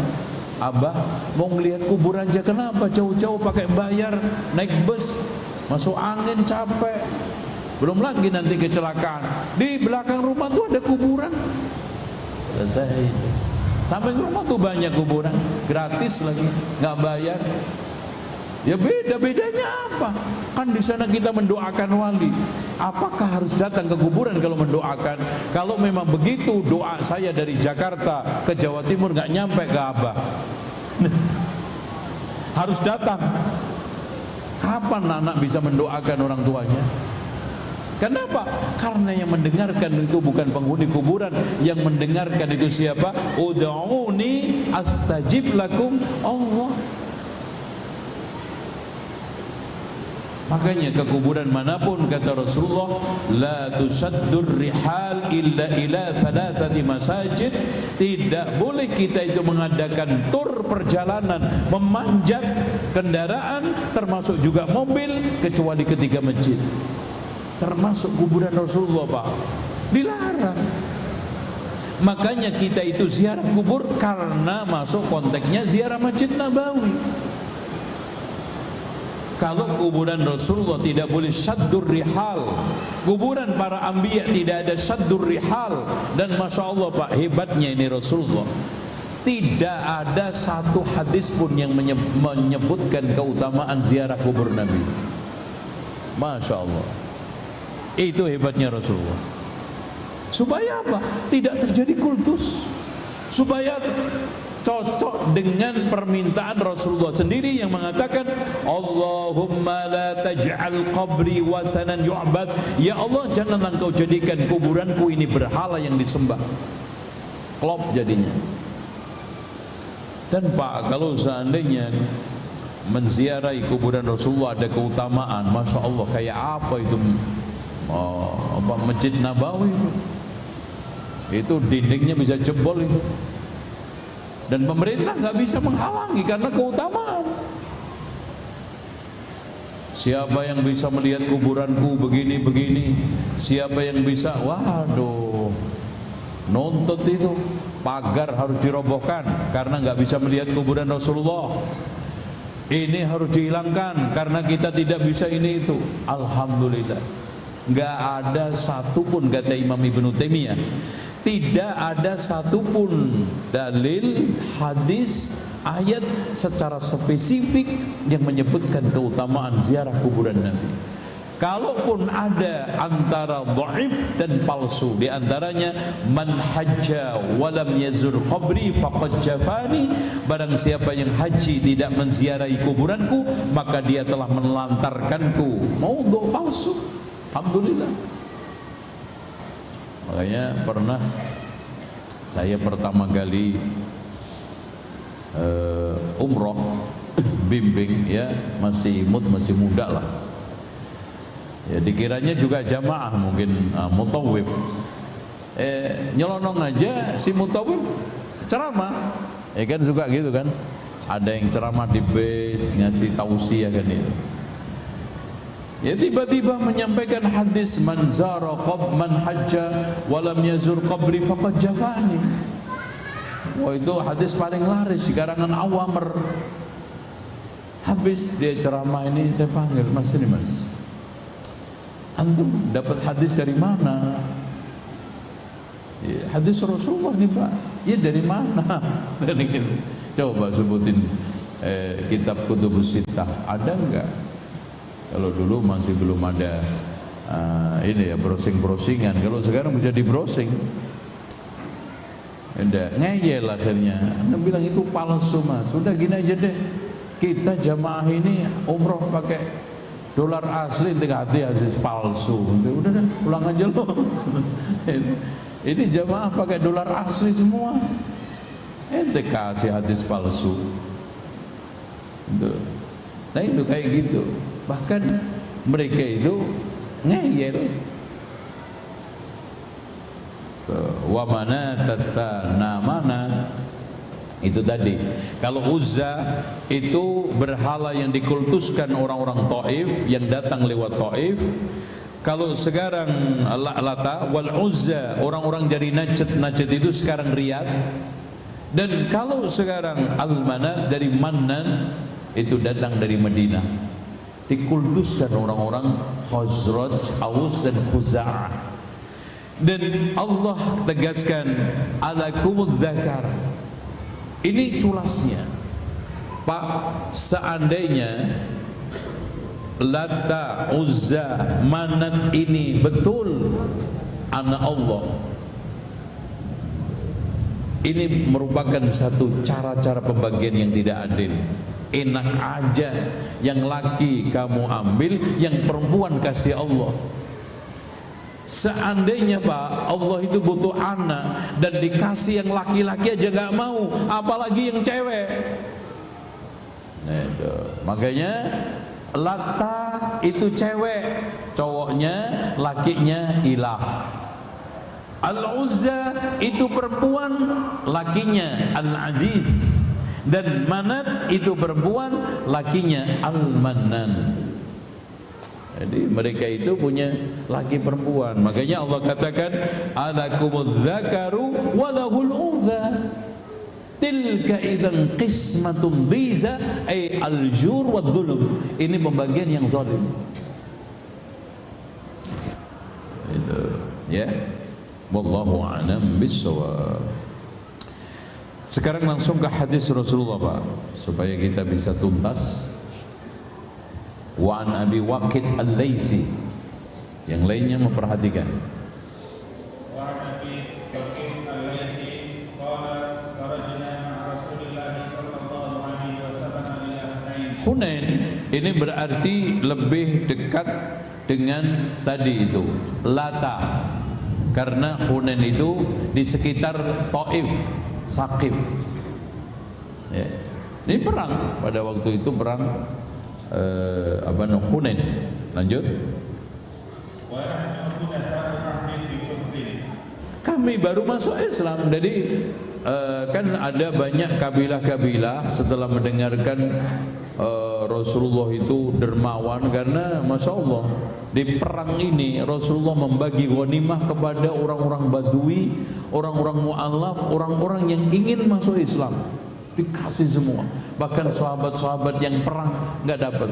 Abah mau ngelihat kuburan aja, kenapa jauh-jauh pakai bayar, naik bus, masuk angin, capek. Belum lagi nanti kecelakaan. Di belakang rumah tuh ada kuburan. Selesai. Sampai rumah tuh banyak kuburan, gratis lagi, nggak bayar. Ya bedanya apa? Kan di sana kita mendoakan wali. Apakah harus datang ke kuburan kalau mendoakan? Kalau memang begitu, doa saya dari Jakarta ke Jawa Timur nggak nyampe ke Abah. Harus datang. Kapan anak bisa mendoakan orang tuanya? Kenapa? Karena yang mendengarkan itu bukan penghuni kuburan. Yang mendengarkan itu siapa? Ud'uni astajib lakum, Allah. Makanya ke kuburan manapun, kata Rasulullah, la tusaddur rihal illa ila thalathati masajid. Tidak boleh kita itu mengadakan tur perjalanan, memanjat kendaraan termasuk juga mobil, kecuali ke 3 masjid. Termasuk kuburan Rasulullah, Pak. Dilarang. Makanya kita itu ziarah kubur karena masuk konteksnya ziarah Masjid Nabawi. Kalau kuburan Rasulullah tidak boleh syaddur rihal, kuburan para anbiya tidak ada syaddur rihal. Dan Masya Allah, Pak, hebatnya ini Rasulullah, tidak ada satu hadis pun yang menyebutkan keutamaan ziarah kubur Nabi. Masya Allah, itu hebatnya Rasulullah. Supaya apa? Tidak terjadi kultus, supaya cocok dengan permintaan Rasulullah sendiri yang mengatakan, Allahumma la taj'al qabri wasanan yu'bad. Ya Allah, janganlah engkau jadikan kuburanku ini berhala yang disembah. Klop jadinya. Dan Pak, kalau seandainya menziarahi kuburan Rasulullah ada keutamaan, Masya Allah, kayak apa itu? Masjid Nabawi itu dindingnya bisa jebol itu. Dan pemerintah nggak bisa menghalangi karena keutamaan. Siapa yang bisa melihat kuburanku begini-begini? Siapa yang bisa? Waduh, nuntut itu. Pagar harus dirobohkan karena nggak bisa melihat kuburan Rasulullah. Ini harus dihilangkan karena kita tidak bisa ini itu. Alhamdulillah, nggak ada satupun, kata Imam Ibnu Taimiyah, tidak ada satupun dalil, hadis, ayat secara spesifik yang menyebutkan keutamaan ziarah kuburan Nabi. Kalaupun ada, antara dhaif dan palsu. Di antaranya, man hajja walam yazur qabri faqad jafani. Barang siapa yang haji tidak menziarahi kuburanku, maka dia telah menelantarkanku. Maudhu palsu. Alhamdulillah. Makanya pernah saya pertama kali umroh bimbing, ya masih imut, masih muda lah. Ya dikiranya juga jamaah mungkin mutawif. Nyelonong aja si mutawif ceramah. Ya kan suka gitu kan. Ada yang ceramah di bis ngasih tausiah kan itu. Ya tiba-tiba menyampaikan hadis, man zara man hajja walam yazur qabri faqad jafani. Wah, itu hadis paling laris di karangan Awamr. Habis dia ceramah ini, saya panggil, Mas, ini Mas, antum dapat hadis dari mana? Ya, hadis Rasulullah nih Pak. Ya dari mana? Coba sebutin kitab Kutubus Sittah, ada enggak? Kalau dulu masih belum ada ini ya, browsing-browsingan. Kalau sekarang bisa di browsing. Udah ngeyel akhirnya. Anda bilang itu palsu Mas. Sudah gini aja deh, kita jamaah ini umroh pakai dolar asli, hati hadis palsu. Udah deh, pulang aja loh. Ini jamaah pakai dolar asli semua. Ente kasih hadis palsu. Nah itu kayak gitu. Bahkan mereka itu ngeyel. Wa manat namana, itu tadi. Kalau Uzza itu berhala yang dikultuskan orang-orang Taif yang datang lewat Taif. Kalau sekarang Lata wal Uzza orang-orang dari Najd itu sekarang Riyadh. Dan kalau sekarang Al-Manat dari Mannan itu datang dari Madinah. Dikultuskan orang-orang Khazraj, Aus dan Khuza'ah. Dan Allah tegaskan alakumudz zakar. Ini culasnya. Pak, seandainya Lata, Uzza, Manat ini betul anak Allah, ini merupakan satu cara-cara pembagian yang tidak adil. Enak aja, yang laki kamu ambil, yang perempuan kasih Allah. Seandainya Pak, Allah itu butuh anak dan dikasih yang laki-laki aja gak mau, apalagi yang cewek. Nah, itu. Makanya Lata itu cewek, cowoknya, lakinya ilah. Al-Uzza itu perempuan, lakinya Al-Aziz. Dan Manat itu perempuan, lakinya Al-Mannan. Jadi mereka itu punya laki perempuan. Makanya Allah katakan, alakumudz dzakaru walahul untha. Tilka idzan qismatun dhiza, ay al-jur wa dzulm. Ini pembagian yang zalim. Itu ya. Wallahu a'lam bissawab. Sekarang langsung ke hadis Rasulullah Pak, supaya kita bisa tuntas. Wa an Abi Waqid Al-Laitsi. Yang lainnya memperhatikan. Wa an Abi Waqid Al-Laitsi qala kharajna ma'a Rasulillah sallallahu alaihi wasallam ila Hunain. Hunain ini berarti lebih dekat dengan tadi itu Lata, karena Hunain itu di sekitar Taif, Saqif. Ya. Ini perang, pada waktu itu perang Hunain. Lanjut. Kami baru masuk Islam, jadi kan ada banyak kabilah-kabilah setelah mendengarkan Rasulullah itu dermawan, karena Masya Allah di perang ini Rasulullah membagi ghanimah kepada orang-orang Badui, orang-orang mu'alaf, orang-orang yang ingin masuk Islam, dikasih semua. Bahkan sahabat-sahabat yang perang nggak dapat.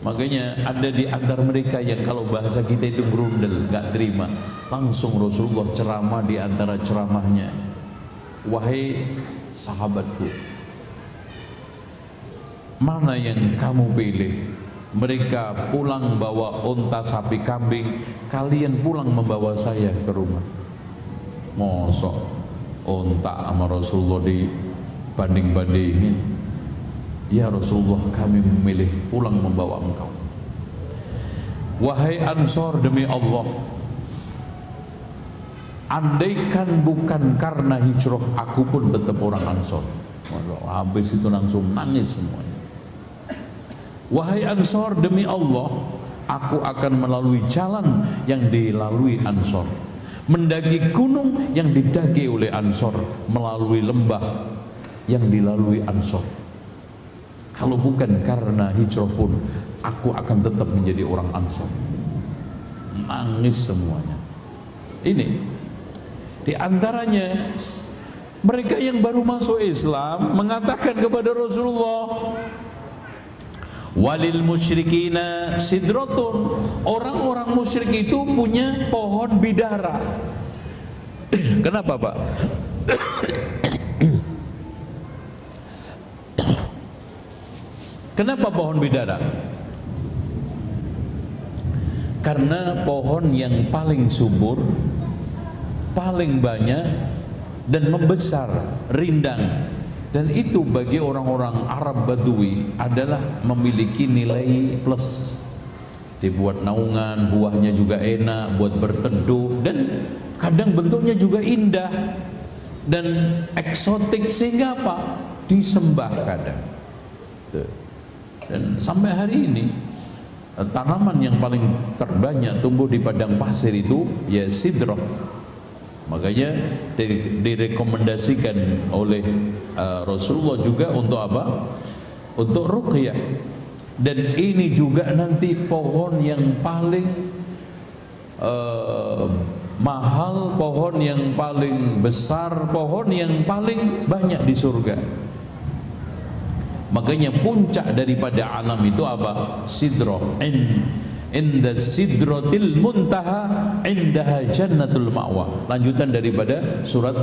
Makanya ada di antara mereka yang kalau bahasa kita itu grundel, nggak terima. Langsung Rasulullah ceramah, di antara ceramahnya, wahai sahabatku, mana yang kamu pilih? Mereka pulang bawa unta, sapi, kambing, kalian pulang membawa saya ke rumah. Mosok unta sama Rasulullah dibanding-bandingin. Ya Rasulullah, kami memilih pulang membawa engkau. Wahai Ansor, demi Allah, andaikan bukan karena hijrah, aku pun tetap orang Ansor. Habis itu langsung nangis semuanya. Wahai Ansor, demi Allah, aku akan melalui jalan yang dilalui Ansor, mendaki gunung yang didaki oleh Ansor, melalui lembah yang dilalui Ansor. Kalau bukan karena hijrah pun, aku akan tetap menjadi orang Ansor. Nangis semuanya. Ini di antaranya mereka yang baru masuk Islam mengatakan kepada Rasulullah, walil musyrikina sidratun. Orang-orang musyrik itu punya pohon bidara. Kenapa Pak? Kenapa pohon bidara? Karena pohon yang paling subur, paling banyak dan membesar, rindang. Dan itu bagi orang-orang Arab Badui adalah memiliki nilai plus. Dibuat naungan, buahnya juga enak buat berteduh, dan kadang bentuknya juga indah dan eksotik, sehingga apa? Disembah kadang. Dan sampai hari ini tanaman yang paling terbanyak tumbuh di padang pasir itu ya sidroh. Makanya direkomendasikan oleh Rasulullah juga untuk apa? Untuk ruqyah. Dan ini juga nanti pohon yang paling mahal, pohon yang paling besar, pohon yang paling banyak di surga. Makanya puncak daripada alam itu apa? Sidroh. Inda sidratil muntaha indaha jannatul ma'wa. Lanjutan daripada surat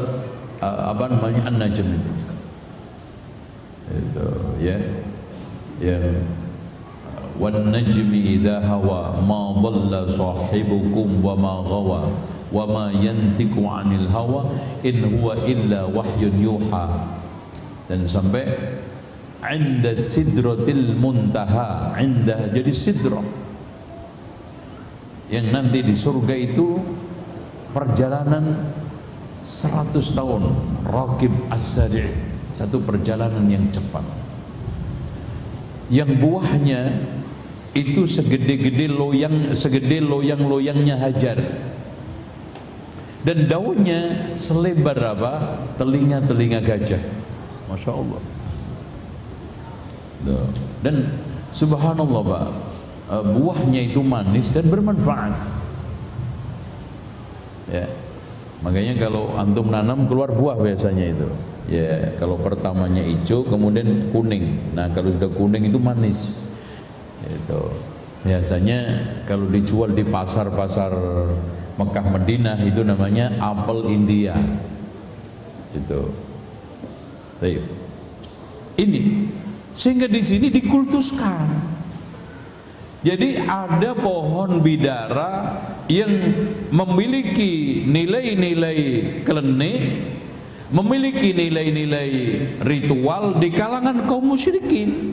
An-Najm itu. itu ya, yang wan najmi idza hawa ma dhalla sahibukum wa ma ghawa wa ma yantiqu 'anil hawa in huwa illa wahyun yuha, dan sampai inda sidratil muntaha, indah jadi sidrah, yang nanti di surga itu perjalanan 100 tahun, raqib as-sari', satu perjalanan yang cepat, yang buahnya itu segede-gede loyang, segede loyang-loyangnya hajar, dan daunnya selebar apa? Telinga-telinga gajah. Masya Allah. Dan subhanallah Pak, buahnya itu manis dan bermanfaat ya. Makanya kalau antum nanam keluar buah biasanya itu ya, kalau pertamanya hijau kemudian kuning, nah kalau sudah kuning itu manis itu. Biasanya kalau dijual di pasar-pasar Mekah Madinah itu namanya apel India itu. Baik. Ini sehingga di sini dikultuskan. Jadi ada pohon bidara yang memiliki nilai-nilai klinik, memiliki nilai-nilai ritual di kalangan kaum musyrikin.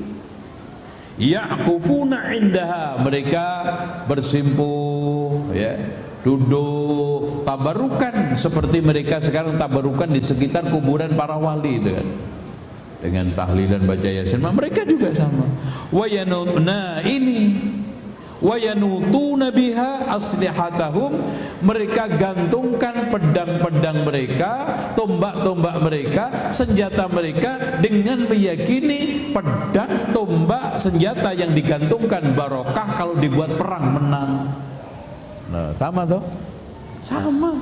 Ya'kufuna indaha, mereka bersimpuh ya, duduk tabarukan seperti mereka sekarang tabarukan di sekitar kuburan para wali itu kan, dengan tahlilan baca yasin. Mereka juga sama. Wayanutna ini wayanutuna biha aslihatahum, mereka gantungkan pedang-pedang mereka, tombak-tombak mereka, senjata mereka dengan meyakini pedang, tombak, senjata yang digantungkan barokah kalau dibuat perang menang. Nah, sama toh? Sama.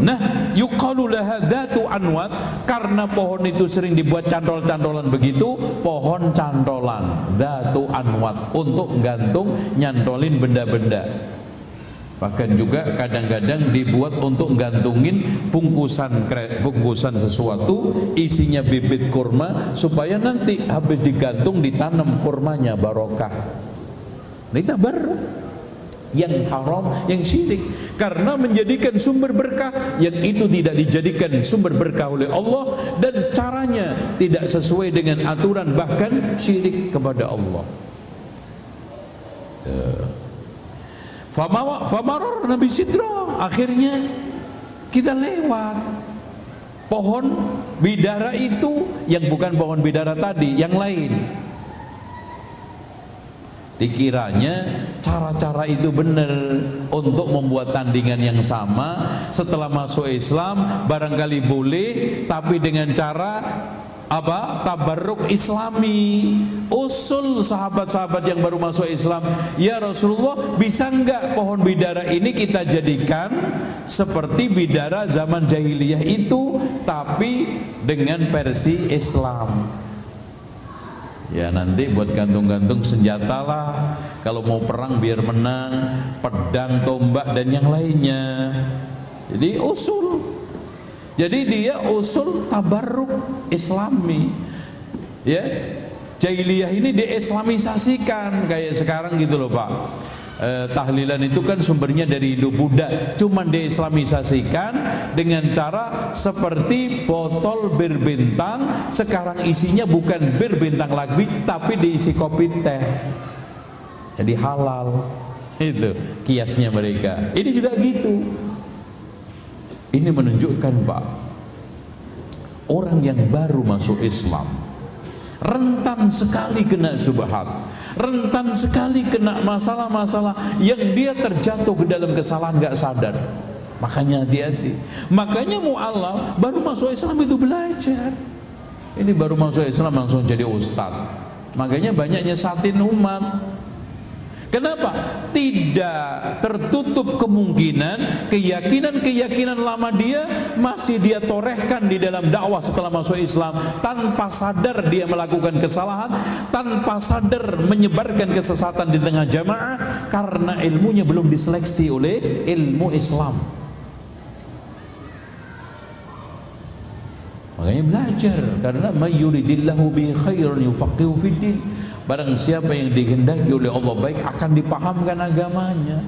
Nah, yuqalu laha dzatu anwat, karena pohon itu sering dibuat cantol-cantolan begitu, pohon cantolan, dzatu anwat, untuk gantung nyantolin benda-benda. Bahkan juga kadang-kadang dibuat untuk gantungin bungkusan sesuatu isinya bibit kurma, supaya nanti habis digantung ditanam kurmanya barokah. Ini tabarruk. Yang haram, yang syirik, karena menjadikan sumber berkah yang itu tidak dijadikan sumber berkah oleh Allah, dan caranya tidak sesuai dengan aturan, bahkan syirik kepada Allah. Famaror Nabi Sidra, akhirnya kita lewat pohon bidara itu, yang bukan pohon bidara tadi, yang lain. Dikiranya cara-cara itu benar untuk membuat tandingan yang sama. Setelah masuk Islam barangkali boleh, tapi dengan cara apa? Tabarruk Islami. Usul sahabat-sahabat yang baru masuk Islam, ya Rasulullah, bisa enggak pohon bidara ini kita jadikan seperti bidara zaman jahiliyah itu, tapi dengan versi Islam. Ya nanti buat gantung-gantung senjata lah, kalau mau perang biar menang, pedang, tombak dan yang lainnya. Jadi usul, jadi dia usul tabarruk Islami. Ya, jahiliyah ini diislamisasikan kayak sekarang gitu loh Pak. Tahlilan itu kan sumbernya dari Hindu-Buddha, cuman deislamisasikan dengan cara seperti botol bir bintang, sekarang isinya bukan bir bintang lagi, tapi diisi kopi teh, jadi halal. Itu kiasnya mereka. Ini juga gitu. Ini menunjukkan Pak, orang yang baru masuk Islam rentan sekali kena syubhat, rentan sekali kena masalah-masalah yang dia terjatuh ke dalam kesalahan gak sadar. Makanya hati-hati. Makanya mu'alaf baru masuk Islam itu belajar. Ini baru masuk Islam langsung jadi ustadz. Makanya banyak nyesatin umat. Kenapa? Tidak tertutup kemungkinan keyakinan-keyakinan lama dia masih dia torehkan di dalam dakwah setelah masuk Islam. Tanpa sadar dia melakukan kesalahan, tanpa sadar menyebarkan kesesatan di tengah jamaah, karena ilmunya belum diseleksi oleh ilmu Islam. Makanya belajar, karena may yuridillahu bihi khairan yufaqihu fiddin. Barang siapa yang dikehendaki oleh Allah baik akan dipahamkan agamanya.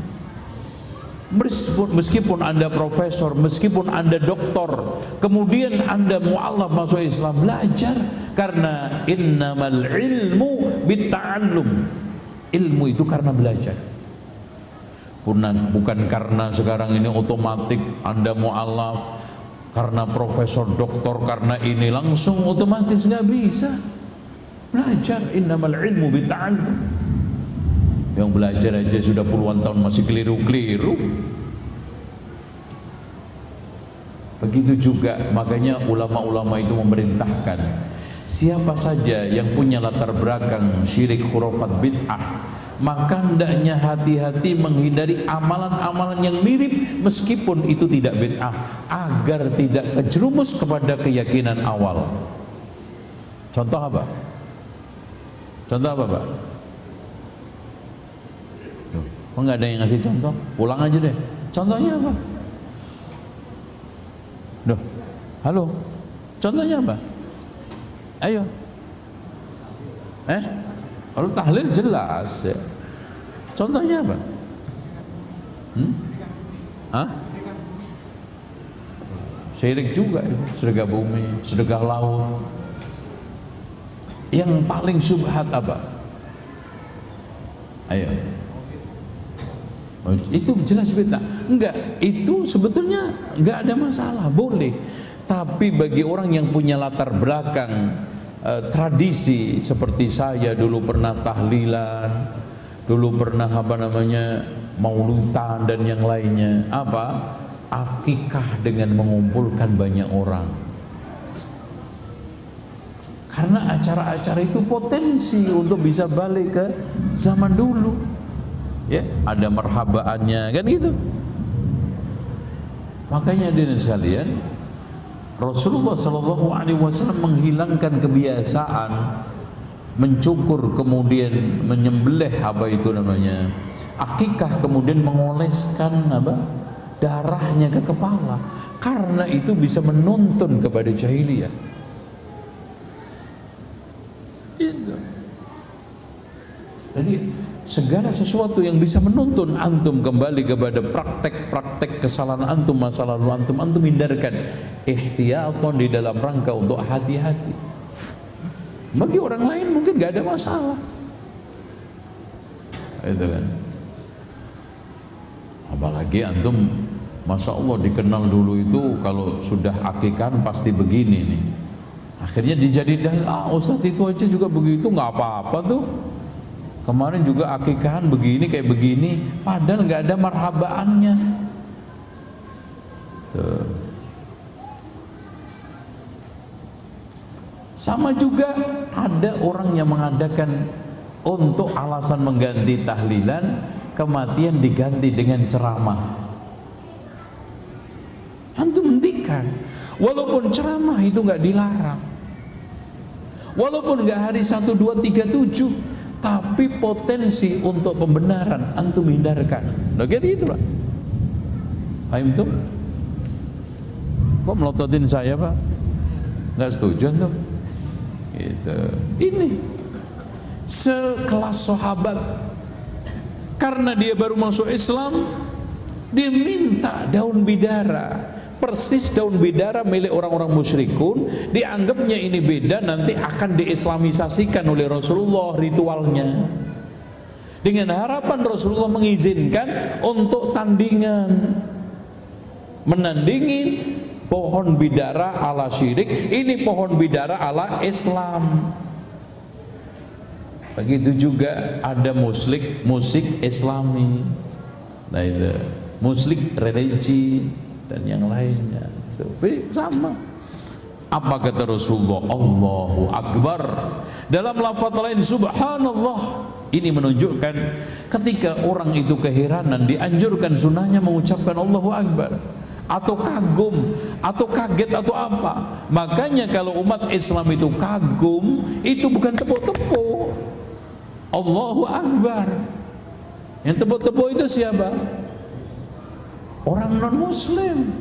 Meskipun Anda profesor, meskipun Anda doktor, kemudian Anda mu'alaf masuk Islam, belajar, karena innamal ilmu bitta'allum. Ilmu itu karena belajar. Bukan karena sekarang ini otomatis Anda mu'alaf, karena profesor, doktor, karena ini langsung otomatis, nggak bisa. Belajar, innamal ilmu bitta'allum. Yang belajar aja sudah puluhan tahun masih keliru-keliru. Begitu juga, makanya ulama-ulama itu memerintahkan siapa saja yang punya latar belakang syirik, khurafat, bid'ah, maka hendaknya hati-hati menghindari amalan-amalan yang mirip meskipun itu tidak bid'ah, agar tidak terjerumus kepada keyakinan awal. Contoh apa? Contoh apa, Pak? Kok nggak ada yang ngasih contoh? Pulang aja deh. Contohnya apa? Duh, halo. Contohnya apa? Ayo. Kalau tahlil jelas ya. Contohnya apa? Syirik juga itu, sedekah bumi, sedekah laut. Yang paling syubhat apa? Ayo. Itu jelas bid'ah. Enggak, itu sebetulnya enggak ada masalah, boleh. Tapi bagi orang yang punya latar belakang tradisi seperti saya, dulu pernah tahlilan, dulu pernah maulutan dan yang lainnya, akikah dengan mengumpulkan banyak orang. Karena acara-acara itu potensi untuk bisa balik ke zaman dulu. Ya, ada marhabaannya kan gitu. Makanya hadirin sekalian, Rasulullah sallallahu alaihi wasallam menghilangkan kebiasaan mencukur kemudian menyembelih akikah, kemudian mengoleskan darahnya ke kepala, karena itu bisa menuntun kepada jahiliyah. Itu. Jadi segala sesuatu yang bisa menuntun antum kembali kepada praktek-praktek kesalahan antum, masa lalu antum hindarkan, ihtiyatan di dalam rangka untuk hati-hati. Bagi orang lain mungkin gak ada masalah, itu kan. Apalagi antum, masya Allah, dikenal dulu itu kalau sudah akikan pasti begini nih. Akhirnya dijadikan, Ustadz itu aja juga begitu, nggak apa-apa tuh. Kemarin juga akikahan begini kayak begini, padahal nggak ada marhabaannya. Tuh. Sama juga ada orang yang mengadakan untuk alasan mengganti tahlilan, kematian diganti dengan ceramah. Antum hentikan, walaupun ceramah itu nggak dilarang, walaupun nggak hari 1, 2, 3, 7. Tapi potensi untuk pembenaran antum hindarkan. Nah gitu lah. Paham tuh? Kok melototin saya, Pak? Nggak setuju tuh? Gitu. Ini sekelas sahabat, karena dia baru masuk Islam, dia minta daun bidara, persis daun bidara milik orang-orang musyrikun, dianggapnya ini beda, nanti akan diislamisasikan oleh Rasulullah ritualnya, dengan harapan Rasulullah mengizinkan untuk tandingan, menandingin pohon bidara ala syirik, ini pohon bidara ala Islam. Begitu juga ada musik Islami, nah itu musik religi dan yang lainnya. Tapi sama. Apa kata Rasulullah? Allahu Akbar. Dalam lafaz lain subhanallah. Ini menunjukkan ketika orang itu keheranan, dianjurkan sunnahnya mengucapkan Allahu Akbar, atau kagum, atau kaget, atau apa. Makanya kalau umat Islam itu kagum, itu bukan tepuk-tepuk. Allahu Akbar. Yang tepuk-tepuk itu siapa? Orang non muslim.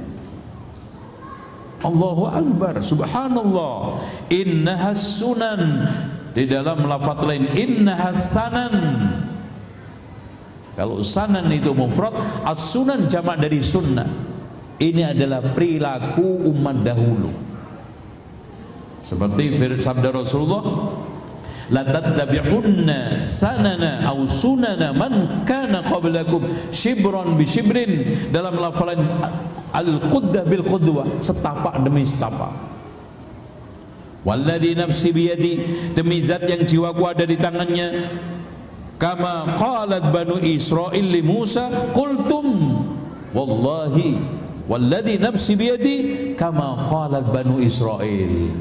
Allahu Akbar, subhanallah. Innahas sunan, di dalam lafaz lain innahas sanan. Kalau sanan itu mufrad, as-sunan jamak dari sunnah. Ini adalah perilaku umat dahulu. Seperti sabda Rasulullah, la tattabi'unna sanana aw sunana man kana qablakum shibran bi shibrin, dalam lafalan al-quddah bil qudwah, setapak demi setapak. Walladzi nafsi biyadi, demi zat yang jiwaku ada di tangannya, kama qalat banu Israil li Musa qultum wallahi walladzi nafsi biyadi kama qalat banu Israil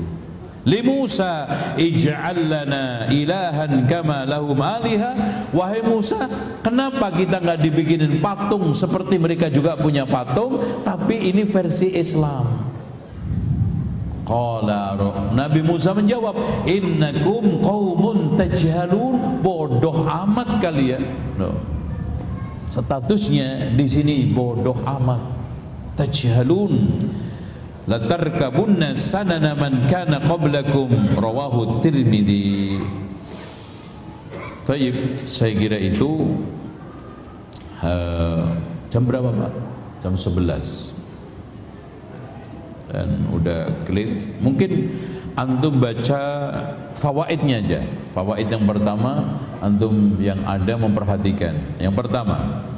li Musa ij'al lana ilahan kama lahum aliha. Wahai Musa, kenapa kita nggak dibikinin patung seperti mereka juga punya patung, tapi ini versi Islam? Qala, Nabi Musa menjawab, innakum qaumun tajhalun, bodoh amat kalian. No. Statusnya di sini bodoh amat, tajhalun. Latarkabunna sanana man kana qablakum, rawahu Tirmidzi. Baik, saya kira itu jam berapa Pak? Jam 11 dan udah clear. Mungkin antum baca fawaidnya aja. Fawaid yang pertama antum yang ada memperhatikan. Yang pertama,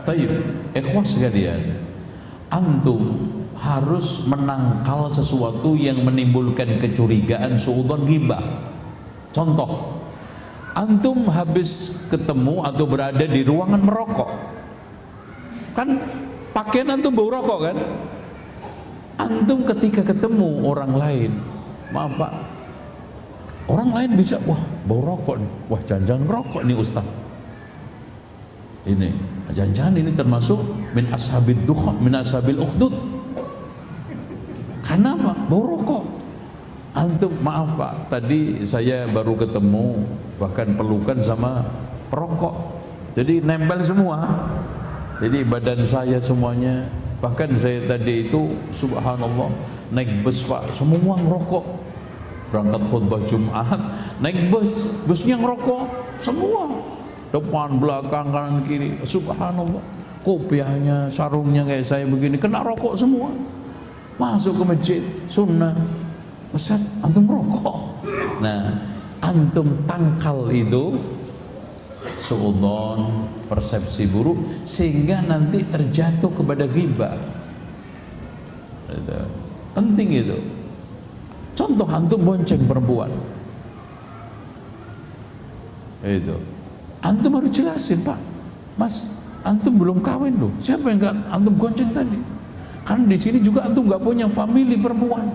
tayyib, ikhwas sekalian, antum harus menangkal sesuatu yang menimbulkan kecurigaan, suudzon, ghibah. Contoh, antum habis ketemu atau berada di ruangan merokok, kan pakaian antum bau rokok kan? Antum ketika ketemu orang lain, maaf Pak, orang lain bisa, wah bau rokok nih, wah jangan-jangan rokok nih Ustaz, ini jangan-jangan ini termasuk min ashabid dukhan, min ashabil ukhdud. Karena apa? Bau rokok. Antum, maaf Pak, tadi saya baru ketemu, bahkan pelukan sama perokok, jadi nempel semua. Jadi badan saya semuanya, bahkan saya tadi itu subhanallah naik bus Pak, semua ngerokok. Berangkat khutbah Jumat, naik bus, busnya ngerokok semua, depan, belakang, kanan, kiri, subhanallah. Kopiahnya, sarungnya kayak saya begini, kena rokok semua. Masuk ke masjid, sunnah, Ustaz, antum rokok. Nah, antum tangkal itu suudzon, persepsi buruk, sehingga nanti terjatuh kepada ghibah. Itu penting itu. Contoh, antum bonceng perempuan, itu antum harus jelasin, Pak, Mas, antum belum kawin loh, siapa yang antum gonceng tadi? Karena di sini juga antum nggak punya family perempuan.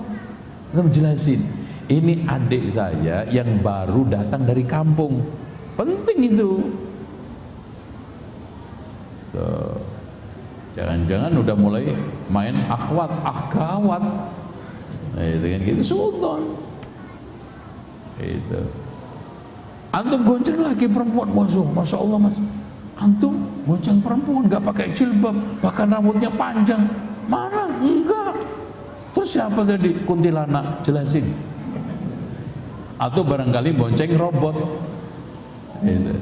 Antum jelasin, ini adik saya yang baru datang dari kampung. Penting itu. Jangan-jangan udah mulai main akhwat, akhwat. Itu kan gitu, suudzon. Itu. Antum gonceng lagi perempuan, masya Allah Mas, antum gonceng perempuan nggak pakai jilbab, bahkan rambutnya panjang. Mana? Enggak. Terus siapa tadi? Kuntilanak. Jelasin. Atau barangkali bonceng robot. Itu.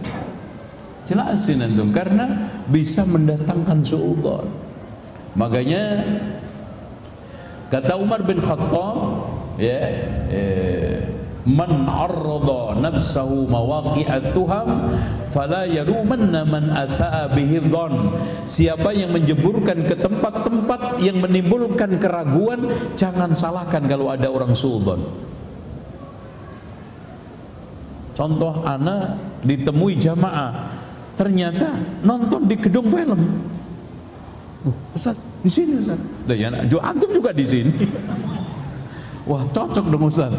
Jelasin antum, karena bisa mendatangkan suudzon. Makanya kata Umar bin Khattab, ya, man arrada nafsahu mawaqi'at tuham fala yarumanna man asa'a bihi dhon. Siapa yang menjeburkan ke tempat-tempat yang menimbulkan keraguan, jangan salahkan kalau ada orang suudzon. Contoh, anak ditemui jamaah, ternyata nonton di gedung film. Ustaz, di sini Ustaz. Lah ya, antum juga di sini. Wah, cocok dong Ustaz.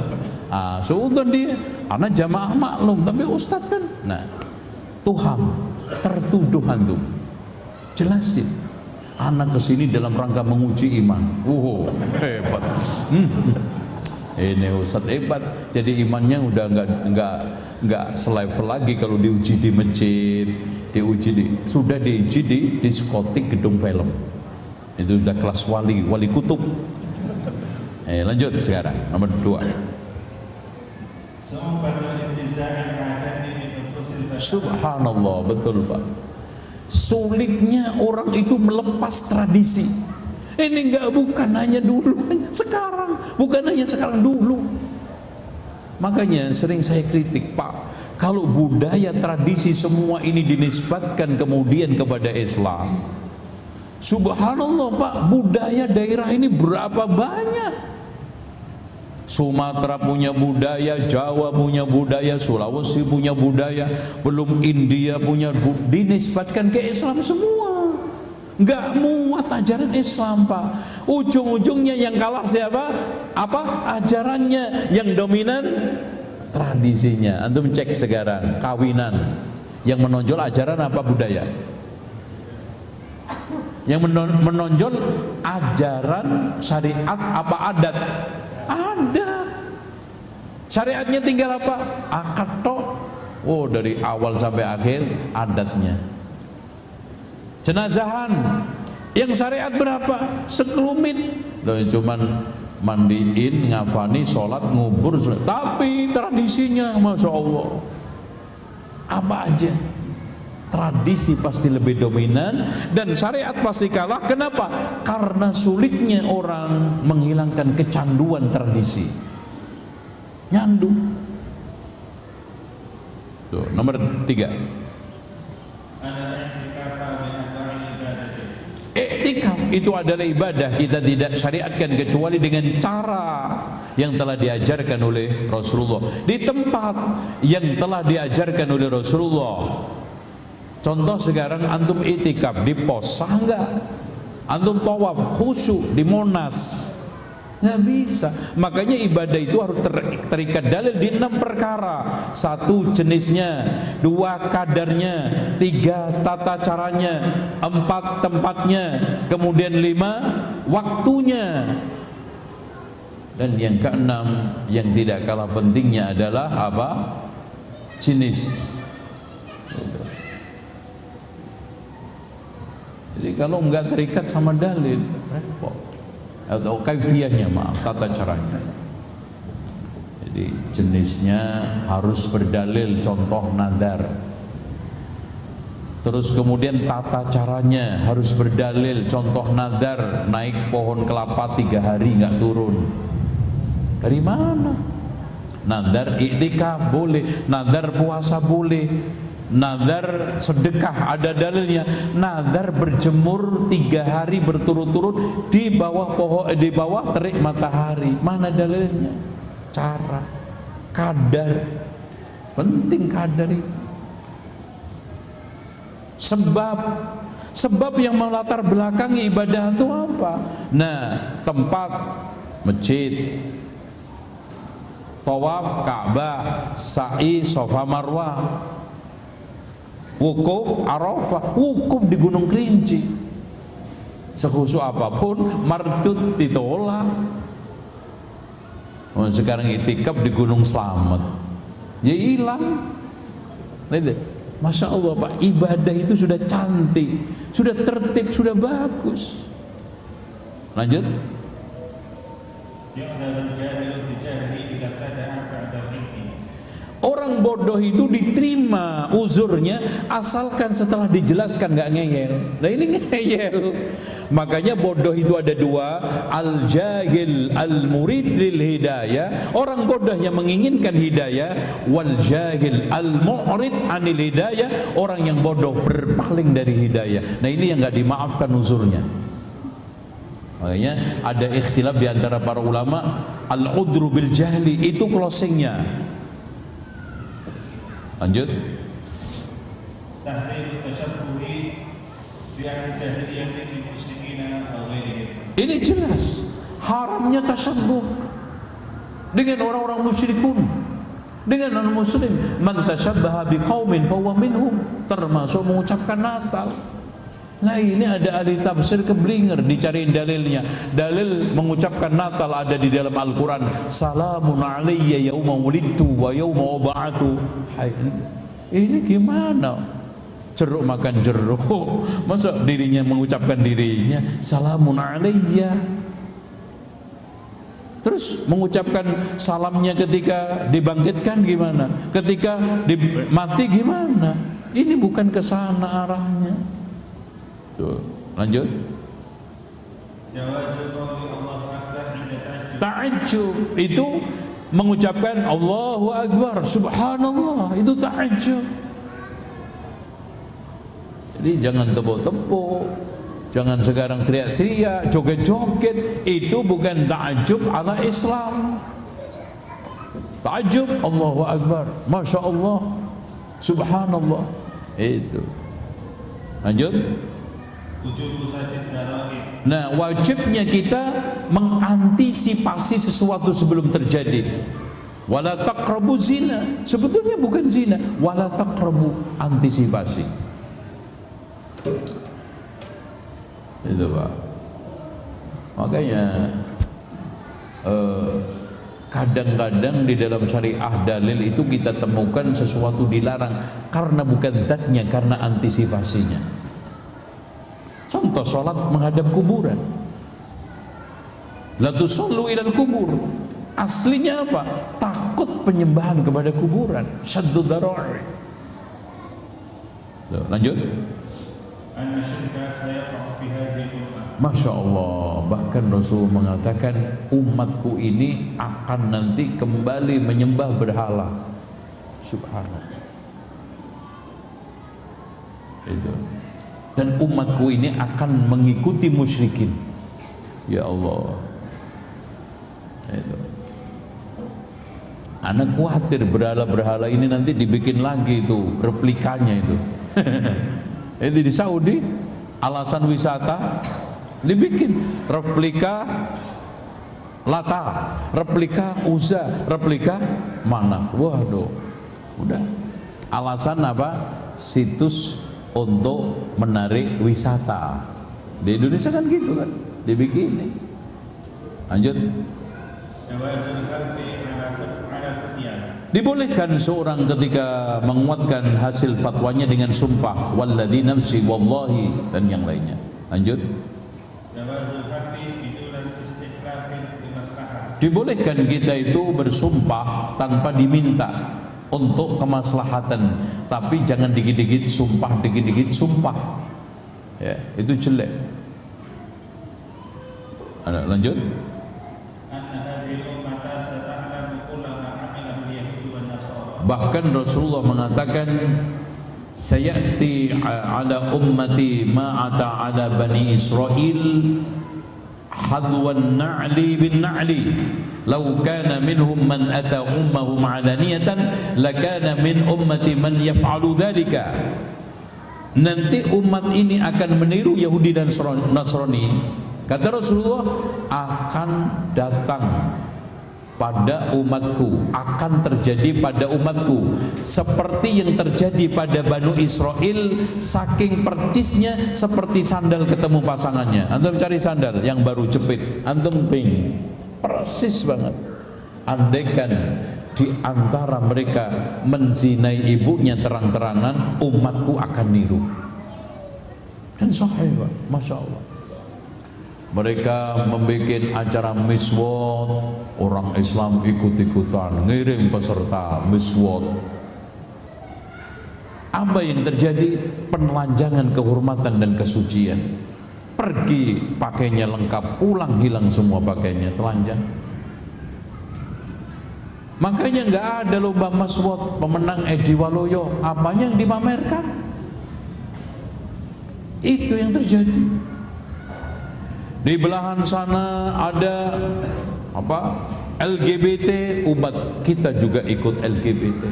Suudzon dia, anak jamaah maklum, tapi Ustaz kan. Nah, tuham, tertuduh antum. Jelasin. Anak kesini dalam rangka menguji iman. Hebat. Ini Ustadz hebat, jadi imannya udah nggak selevel lagi kalau diuji di masjid, sudah diuji di diskotik gedung film. Itu sudah kelas wali kutub. Lanjut sekarang nomor 2. Subhanallah, betul Pak. Sulitnya orang itu melepas tradisi. Ini bukan hanya dulu, sekarang, bukan hanya sekarang, dulu. Makanya sering saya kritik, Pak, kalau budaya tradisi semua ini dinisbatkan kemudian kepada Islam. Subhanallah Pak, budaya daerah ini berapa banyak. Sumatera punya budaya, Jawa punya budaya, Sulawesi punya budaya, belum India punya, dinisbatkan ke Islam semua. Nggak muat ajaran Islam Pak. Ujung-ujungnya yang kalah siapa? Ajarannya, yang dominan tradisinya. Antum cek sekarang kawinan, yang menonjol ajaran apa budaya? Yang menonjol ajaran syariat apa adat? Adat. Syariatnya tinggal apa? Akad tok. Oh, dari awal sampai akhir adatnya. Jenazahan, yang syariat berapa? Sekelumit. Loh, cuman mandiin, ngafani, sholat, ngubur, tapi tradisinya Masya Allah apa aja. Tradisi pasti lebih dominan dan syariat pasti kalah. Kenapa? Karena sulitnya orang menghilangkan kecanduan tradisi. Nyandu. Tuh, nomor 3. Iktikaf itu adalah ibadah, kita tidak syariatkan kecuali dengan cara yang telah diajarkan oleh Rasulullah, di tempat yang telah diajarkan oleh Rasulullah. Contoh sekarang antum iktikaf di pos, sah nggak? Antum tawaf khusyuk di Monas, nggak bisa. Makanya ibadah itu harus terikat dalil di 6 perkara. 1 jenisnya, 2 kadarnya, 3 tata caranya, 4 tempatnya, kemudian 5 waktunya. Dan yang ke-6 yang tidak kalah pentingnya adalah apa? Jenis. Jadi kalau nggak terikat sama dalil, repot. Atau kaifiyahnya, maaf, tata caranya. Jadi jenisnya harus berdalil, contoh nadar. Terus kemudian tata caranya harus berdalil, contoh nadar naik pohon kelapa 3 hari nggak turun. Dari mana? Nadar iktikaf boleh, nadar puasa boleh, nadar sedekah ada dalilnya, nadar berjemur 3 hari berturut-turut di bawah pohon, di bawah terik matahari, mana dalilnya? Cara, kadar, penting kadar itu. Sebab yang melatar belakangi ibadah itu apa? Nah, tempat, masjid, tawaf Ka'bah, sa'i Safa Marwah, wukuf Arafah, wukuf di Gunung Kerinci, sekhusyuk apapun mardud ditolak. Sekarang itikaf di Gunung Slamet, ya hilang. Masya Allah Pak, ibadah itu sudah cantik, sudah tertib, sudah bagus. Lanjut. Orang bodoh itu diterima uzurnya asalkan setelah dijelaskan, nggak ngeyel. Nah ini ngeyel. Makanya bodoh itu ada 2, al-jahil al-murid lil hidayah, orang bodoh yang menginginkan hidayah, wal jahil al-mu'rid anil hidayah, orang yang bodoh berpaling dari hidayah. Nah ini yang nggak dimaafkan uzurnya. Makanya ada ikhtilaf di antara para ulama, al-udru bil jahli itu closingnya. Lanjut. Ini jelas haramnya tasyabbuh dengan orang-orang musyrikun, dengan non-muslim. Man tasyabbaha biqaumin fahuwa minhum, termasuk mengucapkan Natal. Nah ini ada ahli tafsir keblinger dicariin dalilnya. Dalil mengucapkan Natal ada di dalam Al-Quran. Salamun alayya yawma wulidtu wa yawma ub'atsu. Ini gimana? Jeruk makan jeruk. Masa dirinya mengucapkan dirinya salamun alayya. Terus mengucapkan salamnya ketika dibangkitkan gimana? Ketika mati gimana? Ini bukan ke sana arahnya. Tuh, lanjut. Ta'ajjub itu mengucapkan Allahu Akbar, Subhanallah, itu ta'ajjub. Jadi jangan tepuk-tepuk, jangan sekarang teriak-teriak, joget-joget, itu bukan ta'ajjub ala Islam. Ta'ajjub Allahu Akbar, Masya Allah, Subhanallah, itu. Lanjut. Nah, wajibnya kita mengantisipasi sesuatu sebelum terjadi. Wala taqrabu zina, sebetulnya bukan zina. Wala taqrabu, antisipasi. Itu Pak. Makanya kadang-kadang di dalam syariah dalil itu kita temukan sesuatu dilarang karena bukan zatnya, karena antisipasinya. Contoh sholat menghadap kuburan. La tusallu ilal kubur. Aslinya apa? Takut penyembahan kepada kuburan. Syaddu dhara'i. Lanjut. Masya Allah. Bahkan Rasul mengatakan umatku ini akan nanti kembali menyembah berhala. Subhanallah. Itu. Dan umatku ini akan mengikuti musyrikin. Ya Allah. Itu. Anak khawatir berhala-berhala ini nanti dibikin lagi itu replikanya itu. Itu di Saudi alasan wisata dibikin replika Lata, replika Uzza, replika Manat. Waduh. Udah. Alasan apa? Situs untuk menarik wisata. Di Indonesia kan gitu kan, dibikin. Lanjut. Dibolehkan seorang ketika menguatkan hasil fatwanya dengan sumpah walladzi nafsi wallahi dan yang lainnya. Lanjut. Dibolehkan kita itu bersumpah tanpa diminta untuk kemaslahatan, tapi jangan dikit-dikit sumpah, dikit-dikit sumpah. Ya, itu jelek. Ada lanjut. Bahkan Rasulullah mengatakan sayati ala ummati ma ata ala bani Israil hadwan na'li bin na'li law kana minhum man ata ummahum alaniyatan lakana min ummati man yaf'alu dhalika. Nanti umat ini akan meniru Yahudi dan Nasrani. Kata Rasulullah, akan datang pada umatku, akan terjadi pada umatku seperti yang terjadi pada Banu Israel, saking percisnya seperti sandal ketemu pasangannya. Antum cari sandal yang baru jepit, antum ping, persis banget. Andaikan di antara mereka menzinai ibunya terang-terangan, umatku akan niru. Dan sahih, Pak, Masya Allah. Mereka membuat acara miswot, orang Islam ikut-ikutan, ngirim peserta miswot. Apa yang terjadi? Penelanjangan kehormatan dan kesucian. Pergi pakainya lengkap, pulang hilang semua pakainya, telanjang. Makanya nggak ada lomba miswot, pemenang Edi Waloyo, apanya yang dipamerkan? Itu yang terjadi. Di belahan sana ada apa? LGBT, umat kita juga ikut LGBT.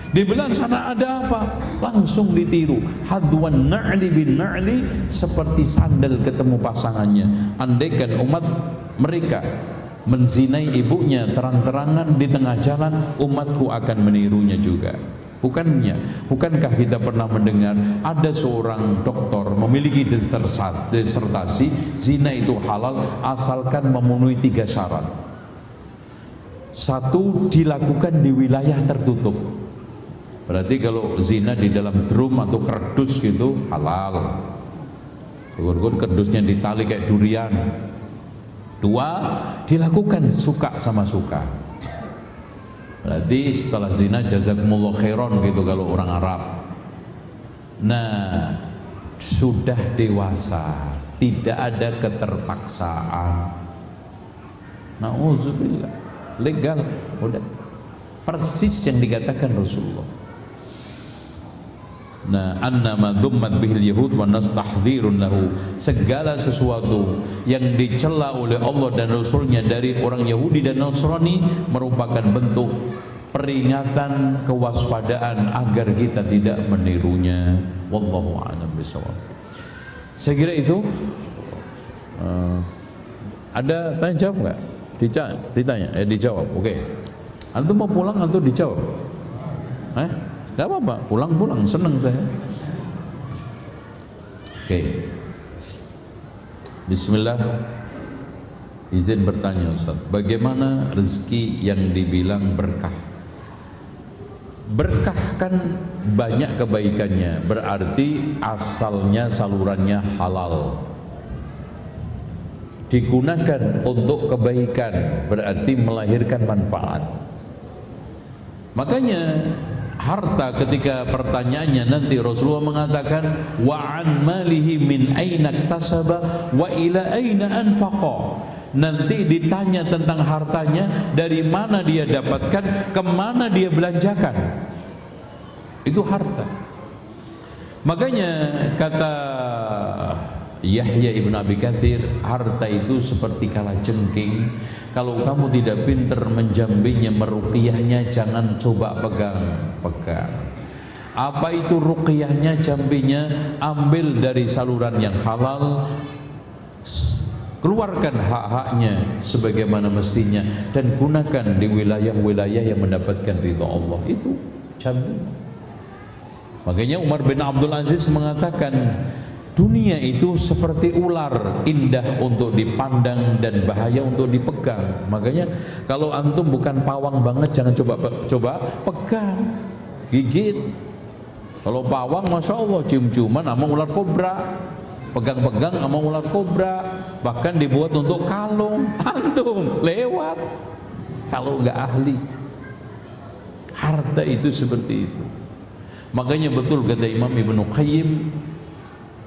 Di belahan sana ada apa? Langsung ditiru. Hadwan na'li bin na'li, seperti sandal ketemu pasangannya. Andaikan umat mereka menzinai ibunya terang-terangan di tengah jalan, umatku akan menirunya juga. Bukankah kita pernah mendengar ada seorang doktor memiliki disertasi zina itu halal asalkan memenuhi 3 syarat. 1, dilakukan di wilayah tertutup. Berarti kalau zina di dalam drum atau kerdus gitu halal. Syukur-syukur kerdusnya ditali kayak durian. 2, dilakukan suka sama suka. Berarti setelah zina jazakumullah khairan gitu kalau orang Arab. Nah, sudah dewasa, tidak ada keterpaksaan. Nauzubillah, legal, udah persis yang dikatakan Rasulullah. Nah, annama dhummat bihil yahud wa nas tahdhirun lahu, segala sesuatu yang dicela oleh Allah dan Rasulnya dari orang Yahudi dan Nasrani merupakan bentuk peringatan, kewaspadaan agar kita tidak menirunya. Wallahu a'lam bishawab. Saya kira itu. Ada tanya jawab nggak? Ditanya, dijawab. Oke. Antum mau pulang, antum dijawab. Gak apa-apa, pulang-pulang, senang saya. Oke. Bismillah. Izin bertanya Ustaz, bagaimana rezeki yang dibilang berkah? Berkah kan banyak kebaikannya, berarti asalnya salurannya halal. Digunakan untuk kebaikan, berarti melahirkan manfaat. Makanya harta ketika pertanyaannya nanti Rasulullah mengatakan wa an malihi min aina iktasaba wa ila aina anfaqa. Nanti ditanya tentang hartanya, dari mana dia dapatkan, kemana dia belanjakan. Itu harta. Makanya kata Yahya ibn Abi Katsir, harta itu seperti kalajengking. Kalau kamu tidak pintar menjambinya, meruqyahnya, jangan coba pegang. Apa itu ruqyahnya, jambinya? Ambil dari saluran yang halal, keluarkan hak-haknya sebagaimana mestinya, dan gunakan di wilayah-wilayah yang mendapatkan ridha Allah. Itu jambinya. Makanya Umar bin Abdul Aziz mengatakan, dunia itu seperti ular, indah untuk dipandang dan bahaya untuk dipegang. Makanya kalau antum bukan pawang banget, jangan coba pegang, gigit. Kalau pawang, masya Allah, cium-ciuman sama ular kobra, pegang-pegang sama ular kobra, bahkan dibuat untuk kalung. Antum lewat kalau nggak ahli. Harta itu seperti itu. Makanya betul kata Imam Ibnu Qayyim,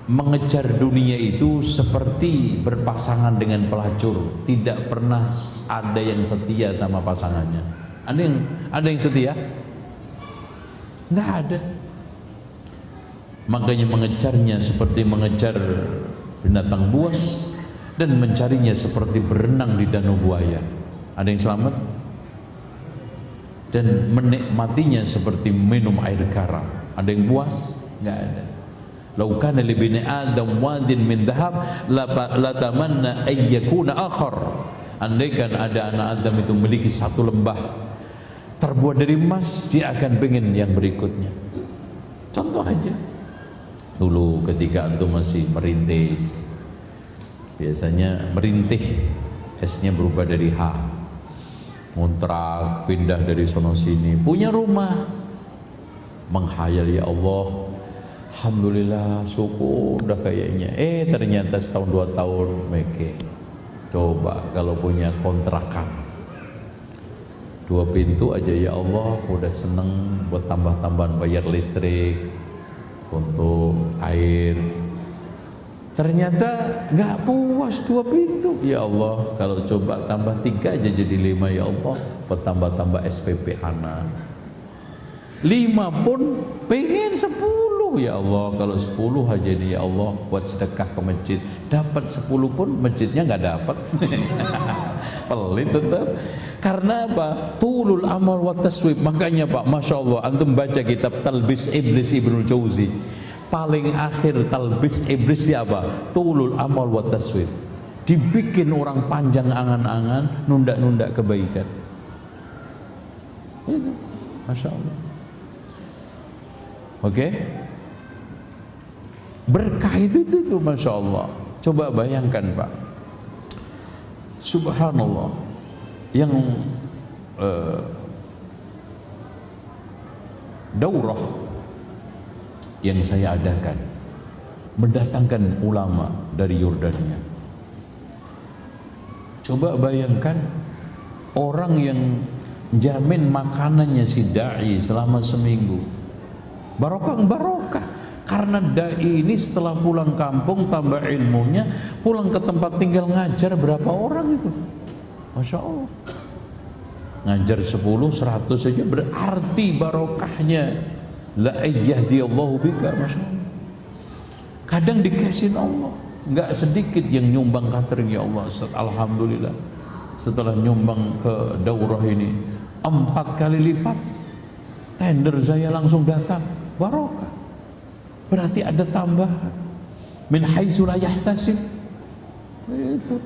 mengejar dunia itu seperti berpasangan dengan pelacur, tidak pernah ada yang setia sama pasangannya. Ada yang setia? Nggak ada. Makanya mengejarnya seperti mengejar binatang buas, dan mencarinya seperti berenang di danau buaya. Ada yang selamat? Dan menikmatinya seperti minum air garam. Ada yang puas? Nggak ada. Lau kana li bani Adam wadin min dhahab la tamanna ay yakuna akhar. Andaikan ada anak Adam itu memiliki satu lembah terbuat dari emas, dia akan pengen yang berikutnya. Contoh aja. Dulu ketika antum masih merintis, biasanya merintih, S-nya berubah dari H, ngontrak, pindah dari sono sini, punya rumah, menghayal, ya Allah, alhamdulillah, syukur dah kayaknya. Ternyata setahun 2 tahun meke. Coba kalau punya kontrakan 2 pintu aja, ya Allah, udah seneng buat tambah-tambahan bayar listrik, untuk air. Ternyata nggak puas 2 pintu, ya Allah, kalau coba tambah 3 aja jadi 5, ya Allah, buat tambah-tambah SPP anak. 5 pun pengen 10, ya Allah, kalau 10 aja nih, ya Allah, buat sedekah ke masjid. Dapat 10 pun masjidnya nggak dapat. Pelit tetap. Karena apa? Tulul amal wa taswib. Makanya Pak, masya Allah, antum baca kitab Talbis Iblis Ibnul Jauzi, paling akhir Talbis Iblis dia apa? Tulul amal wa taswib. Dibikin orang panjang angan-angan, nunda-nunda kebaikan. Itu, masya Allah. Oke? Berkah itu Masya Allah. Coba bayangkan Pak, subhanallah, yang daurah yang saya adakan mendatangkan ulama dari Yordania. Coba bayangkan orang yang jamin makanannya si da'i selama seminggu, barokah. Karena da'i ini setelah pulang kampung tambah ilmunya, pulang ke tempat tinggal ngajar berapa orang itu, Masya Allah, ngajar 10, 100 saja berarti barokahnya. La ayyahdiyallahu bika, Masya Allah. Kadang dikasihin Allah, nggak sedikit yang nyumbang catering ya Allah. Alhamdulillah, setelah nyumbang ke daurah ini 4 kali lipat tender saya langsung datang, barokah. Berarti ada tambahan min haitsu la yahtasib. Itu.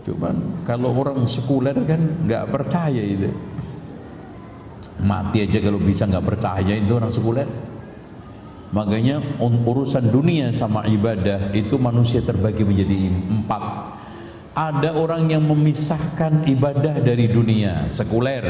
Cuman kalau orang sekuler kan nggak percaya itu. Mati aja kalau bisa nggak percaya itu orang sekuler. Makanya urusan dunia sama ibadah itu manusia terbagi menjadi 4. Ada orang yang memisahkan ibadah dari dunia, sekuler.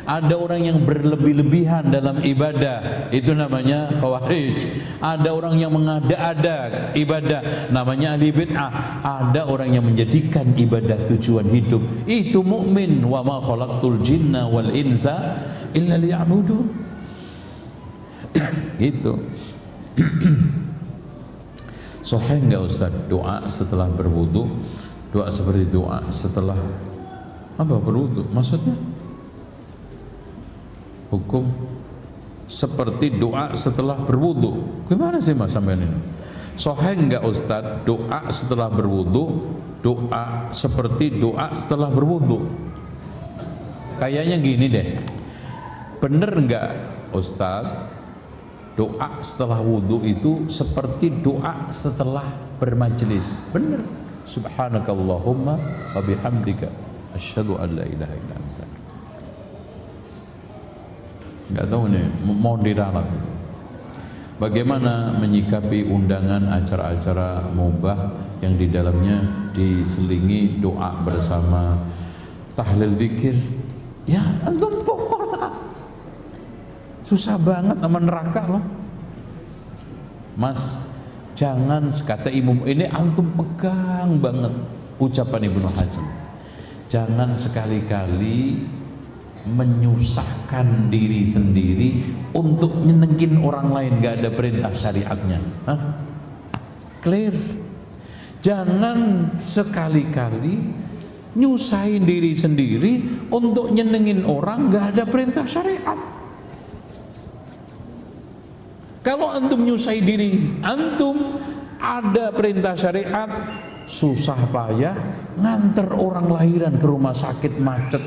Ada orang yang berlebih-lebihan dalam ibadah, itu namanya khawarij. Ada orang yang mengada-ada ibadah, namanya ahli bid'ah. Ada orang yang menjadikan ibadah tujuan hidup, itu mukmin. Wa ma khalaqtul jinna wal insa illa liya'budun. Gitu. Sahih enggak Ustaz doa setelah berwudu? Doa seperti doa setelah apa berwudu? Maksudnya hukum seperti doa setelah berwudu. Gimana sih Mas sampean ini? Sahih enggak Ustaz doa setelah berwudu? Doa seperti doa setelah berwudu? Kayaknya gini deh. Bener enggak Ustaz doa setelah wudu itu seperti doa setelah bermajelis? Bener. Subhanakallahumma wa bihamdika asyhadu an la ilaha illa anta. Enggak tahu nih mau diralat. Bagaimana menyikapi undangan acara-acara mubah yang di dalamnya diselingi doa bersama, tahlil zikir? Ya antum tolak. Susah banget sama neraka loh. Mas, jangan, kata Imam, ini antum pegang banget ucapan Ibnu Hazm. Jangan sekali-kali menyusahkan diri sendiri untuk nyenengin orang lain, gak ada perintah syariatnya. Hah? Clear? Jangan sekali-kali nyusahin diri sendiri untuk nyenengin orang, gak ada perintah syariat. Kalau antum nyusahin diri antum, ada perintah syariat, susah payah nganter orang lahiran ke rumah sakit macet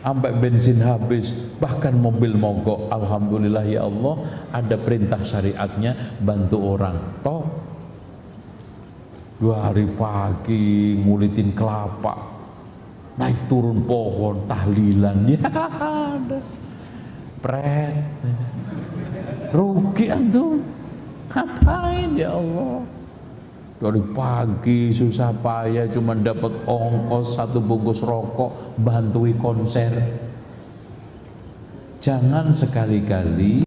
sampai bensin habis, bahkan mobil mogok. Alhamdulillah ya Allah, ada perintah syariatnya, bantu orang. Toh 2 hari pagi ngulitin kelapa, naik turun pohon, tahlilan, ya ada pret. Rugi antum, ngapain ya Allah? Dari pagi susah payah cuma dapat ongkos 1 bungkus rokok, bantui konser. Jangan sekali-kali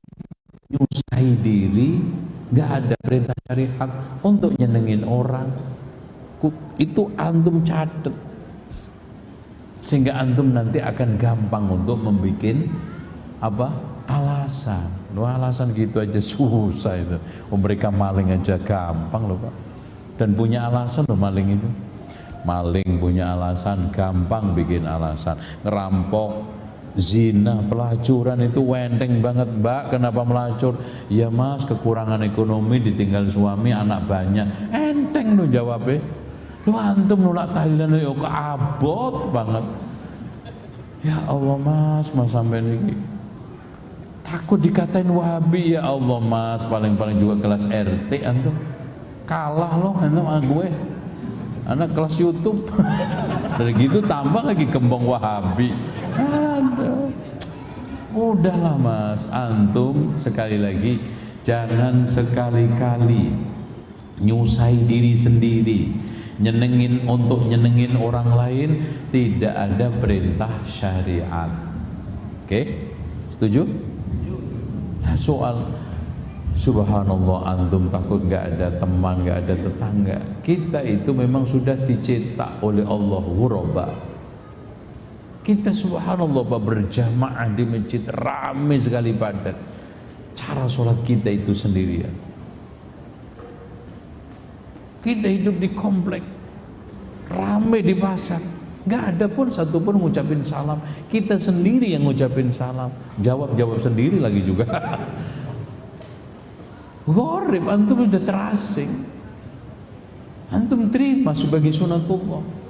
nyusahi diri, nggak ada perintah syariat untuk nyenengin orang. Itu antum catet, sehingga antum nanti akan gampang untuk membuat apa? Alasan. Loh, alasan gitu aja susah itu. Mereka maling aja gampang loh Pak. Dan punya alasan loh maling itu. Maling punya alasan, gampang bikin alasan. Ngerampok, zina, pelacuran itu wenteng banget Mbak. Kenapa melacur? Ya Mas, kekurangan ekonomi, ditinggal suami, anak banyak. Enteng loh jawabnya. Loh antum nolak tahlilan yo keabot banget. Ya Allah Mas sampai ini takut dikatain Wahabi. Ya Allah Mas, paling-paling juga kelas RT antum. Kalah loh antum sama gue. Anak kelas YouTube. Dari gitu tambah lagi gembong Wahabi. Aduh. Udahlah mas, antum sekali lagi jangan sekali-kali nyusahi diri sendiri, nyenengin orang lain. Tidak ada perintah syariat. Oke? Setuju? Nah, soal subhanallah, antum takut gak ada teman, gak ada tetangga. Kita itu memang sudah dicetak oleh Allah ghuraba. Kita subhanallah Pak, berjamaah di masjid ramai sekali padat. Cara sholat kita itu sendirian. Kita hidup di komplek, ramai di pasar, gak ada pun satu pun ngucapin salam. Kita sendiri yang ngucapin salam, jawab sendiri lagi juga. Gharib, antum sudah terasing. Antum terima sebagai sunatullah.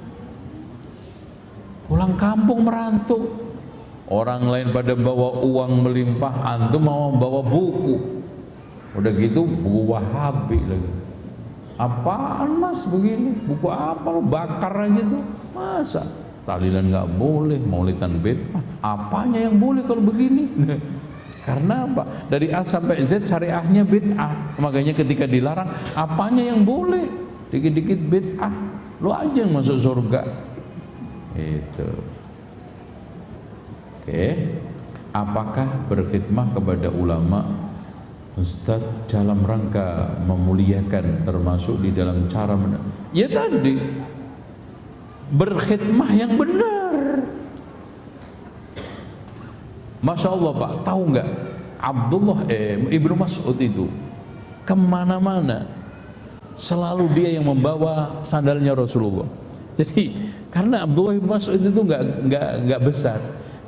Pulang kampung merantau, orang lain pada bawa uang melimpah, antum mau bawa buku. Udah gitu buku Wahabi lagi. Apaan mas begini? Buku apa lo bakar aja tuh? Masa? Tahlilan nggak boleh, maulidan bid'ah. Apanya yang boleh kalau begini? Karena apa? Dari A sampai Z syariahnya bid'ah. Makanya ketika dilarang, apanya yang boleh? Dikit-dikit bid'ah. Lo aja yang masuk surga. Itu. Oke. Apakah berkhidmah kepada ulama, Ustaz, dalam rangka memuliakan, termasuk di dalam cara ya tadi berkhidmah yang benar. Masya Allah Pak, tahu nggak Abdullah Ibnu Mas'ud itu kemana-mana selalu dia yang membawa sandalnya Rasulullah. Jadi karena Abdullah Ibnu Mas'ud itu nggak besar,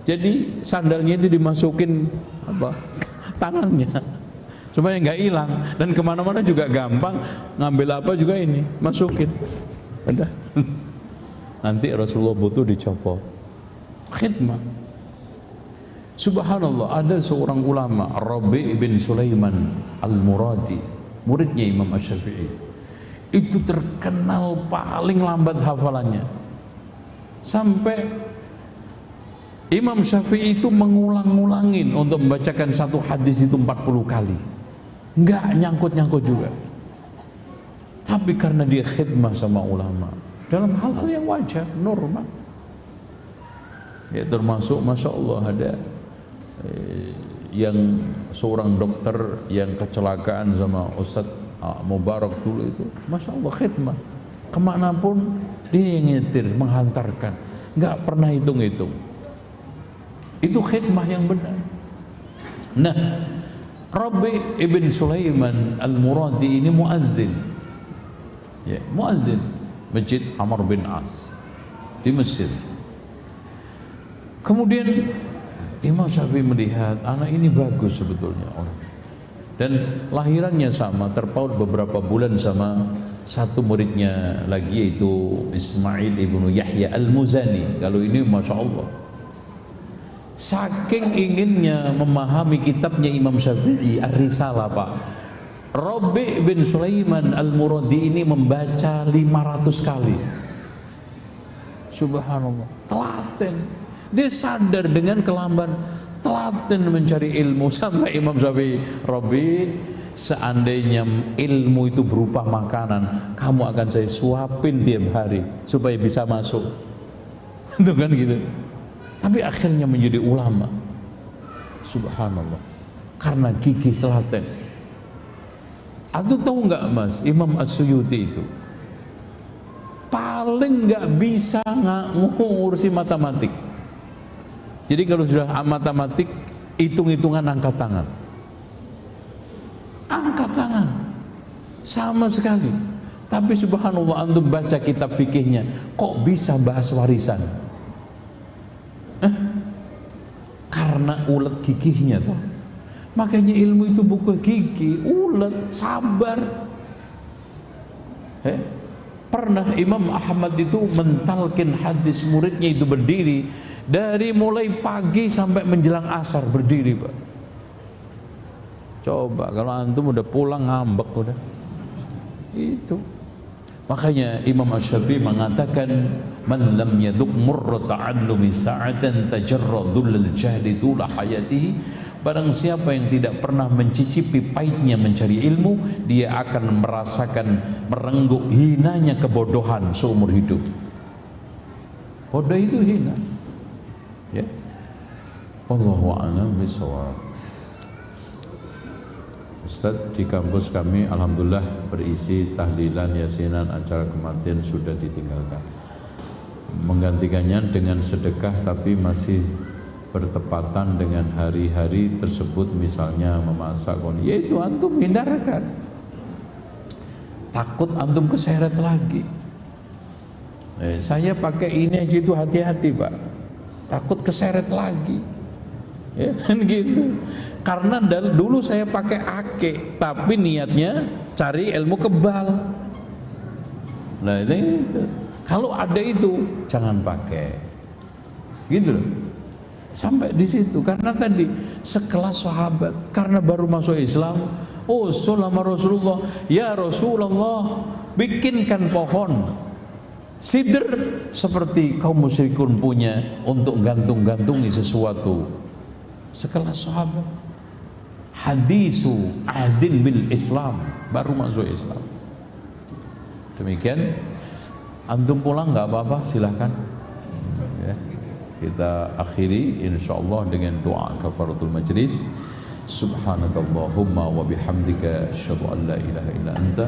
jadi sandalnya itu dimasukin tangannya supaya nggak hilang, dan kemana-mana juga gampang, ngambil apa juga ini masukin. Udah. Nanti Rasulullah butuh dicopot. Khidmah. Subhanallah, ada seorang ulama, Rabi' bin Sulaiman Al-Muradi, muridnya Imam Asy-Syafi'i. Itu terkenal paling lambat hafalannya. Sampai Imam Syafi'i itu mengulang-ulangin untuk membacakan satu hadis itu 40 kali. Enggak nyangkut-nyangkut juga. Tapi karena dia khidmah sama ulama dalam hal-hal yang wajar, normal. Ya termasuk Masya Allah ada yang seorang dokter yang kecelakaan sama Ustadz Mubarak dulu itu, Masya Allah khidmah. Kemanapun dia yang nyetir, menghantarkan, nggak pernah hitung-hitung. Itu khidmah yang benar. Nah, Rabi' ibn Sulaiman Al-Muradi ini muazzin, ya, muazzin Masjid Amr bin As di Mesir. Kemudian Imam Syafi'i melihat anak ini bagus sebetulnya orang, dan lahirannya sama, terpaut beberapa bulan sama satu muridnya lagi, yaitu Ismail ibnu Yahya Al-Muzani. Kalau ini Masya Allah, saking inginnya memahami kitabnya Imam Syafi'i Ar-Risalah Pak, Rabi' bin Sulaiman Al-Muradi ini membaca 500 kali. Subhanallah, telaten. Dia sadar dengan kelamban, telaten mencari ilmu. Sampai Imam Syafi'i, Rabi', seandainya ilmu itu berupa makanan, kamu akan saya suapin tiap hari supaya bisa masuk. Itu kan gitu. Tapi akhirnya menjadi ulama. Subhanallah, karena gigih telaten. Atau tahu nggak mas, Imam As-Suyuti itu paling nggak bisa ngurusi matematik. Jadi kalau sudah matematik, hitung-hitungan angkat tangan. Angkat tangan. Sama sekali. Tapi subhanallah, antum baca kitab fikihnya, kok bisa bahas warisan? Karena ulet gigihnya tuh. Makanya ilmu itu bukan gigih, ulet, sabar. Pernah Imam Ahmad itu mentalkin hadis, muridnya itu berdiri dari mulai pagi sampai menjelang asar, berdiri Pak. Coba kalau antum udah pulang ngambek udah. Itu Makanya Imam Asy-Syafi'i mengatakan, man lam yaduk murra ta'allumi sa'atan tajarra dhullal jahli tula hayatihi. Barang siapa yang tidak pernah mencicipi pahitnya mencari ilmu, dia akan merasakan merenggut hinanya kebodohan seumur hidup. Bodoh itu hina. Ya. Wallahu a'lam bishawab. Ustaz, di kampus kami alhamdulillah berisi tahlilan, yasinan, acara kematian sudah ditinggalkan. Menggantikannya dengan sedekah tapi masih bertepatan dengan hari-hari tersebut, misalnya memasak, yaitu antum hindarkan. Takut antum keseret lagi. Saya pakai ini aja itu hati-hati Pak, takut keseret lagi. Ya kan gitu. Karena dulu saya pakai ake, tapi niatnya cari ilmu kebal. Nah ini kalau ada itu jangan pakai, gitu loh. Sampai di situ karena tadi sekelas sahabat karena baru masuk Islam, oh sama Rasulullah, ya Rasulullah bikinkan pohon sidr seperti kaum musyrikun punya untuk gantung-gantungi sesuatu. Sekelas sahabat, hadisu ahdin bil Islam, baru masuk Islam. Demikian, antum pulang nggak apa-apa, silahkan. Ya, kita akhiri insyaallah dengan doa kafaratul majlis. Subhanakallahumma wa bihamdika asyhadu an la ilaha illa anta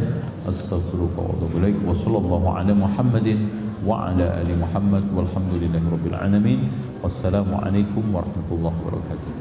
astaghfiruka wa atubu ilaik. Wa sallallahu ala Muhammadin wa ala ali Muhammad walhamdulillahi rabbil alamin. Wassalamu alaikum warahmatullahi wabarakatuh.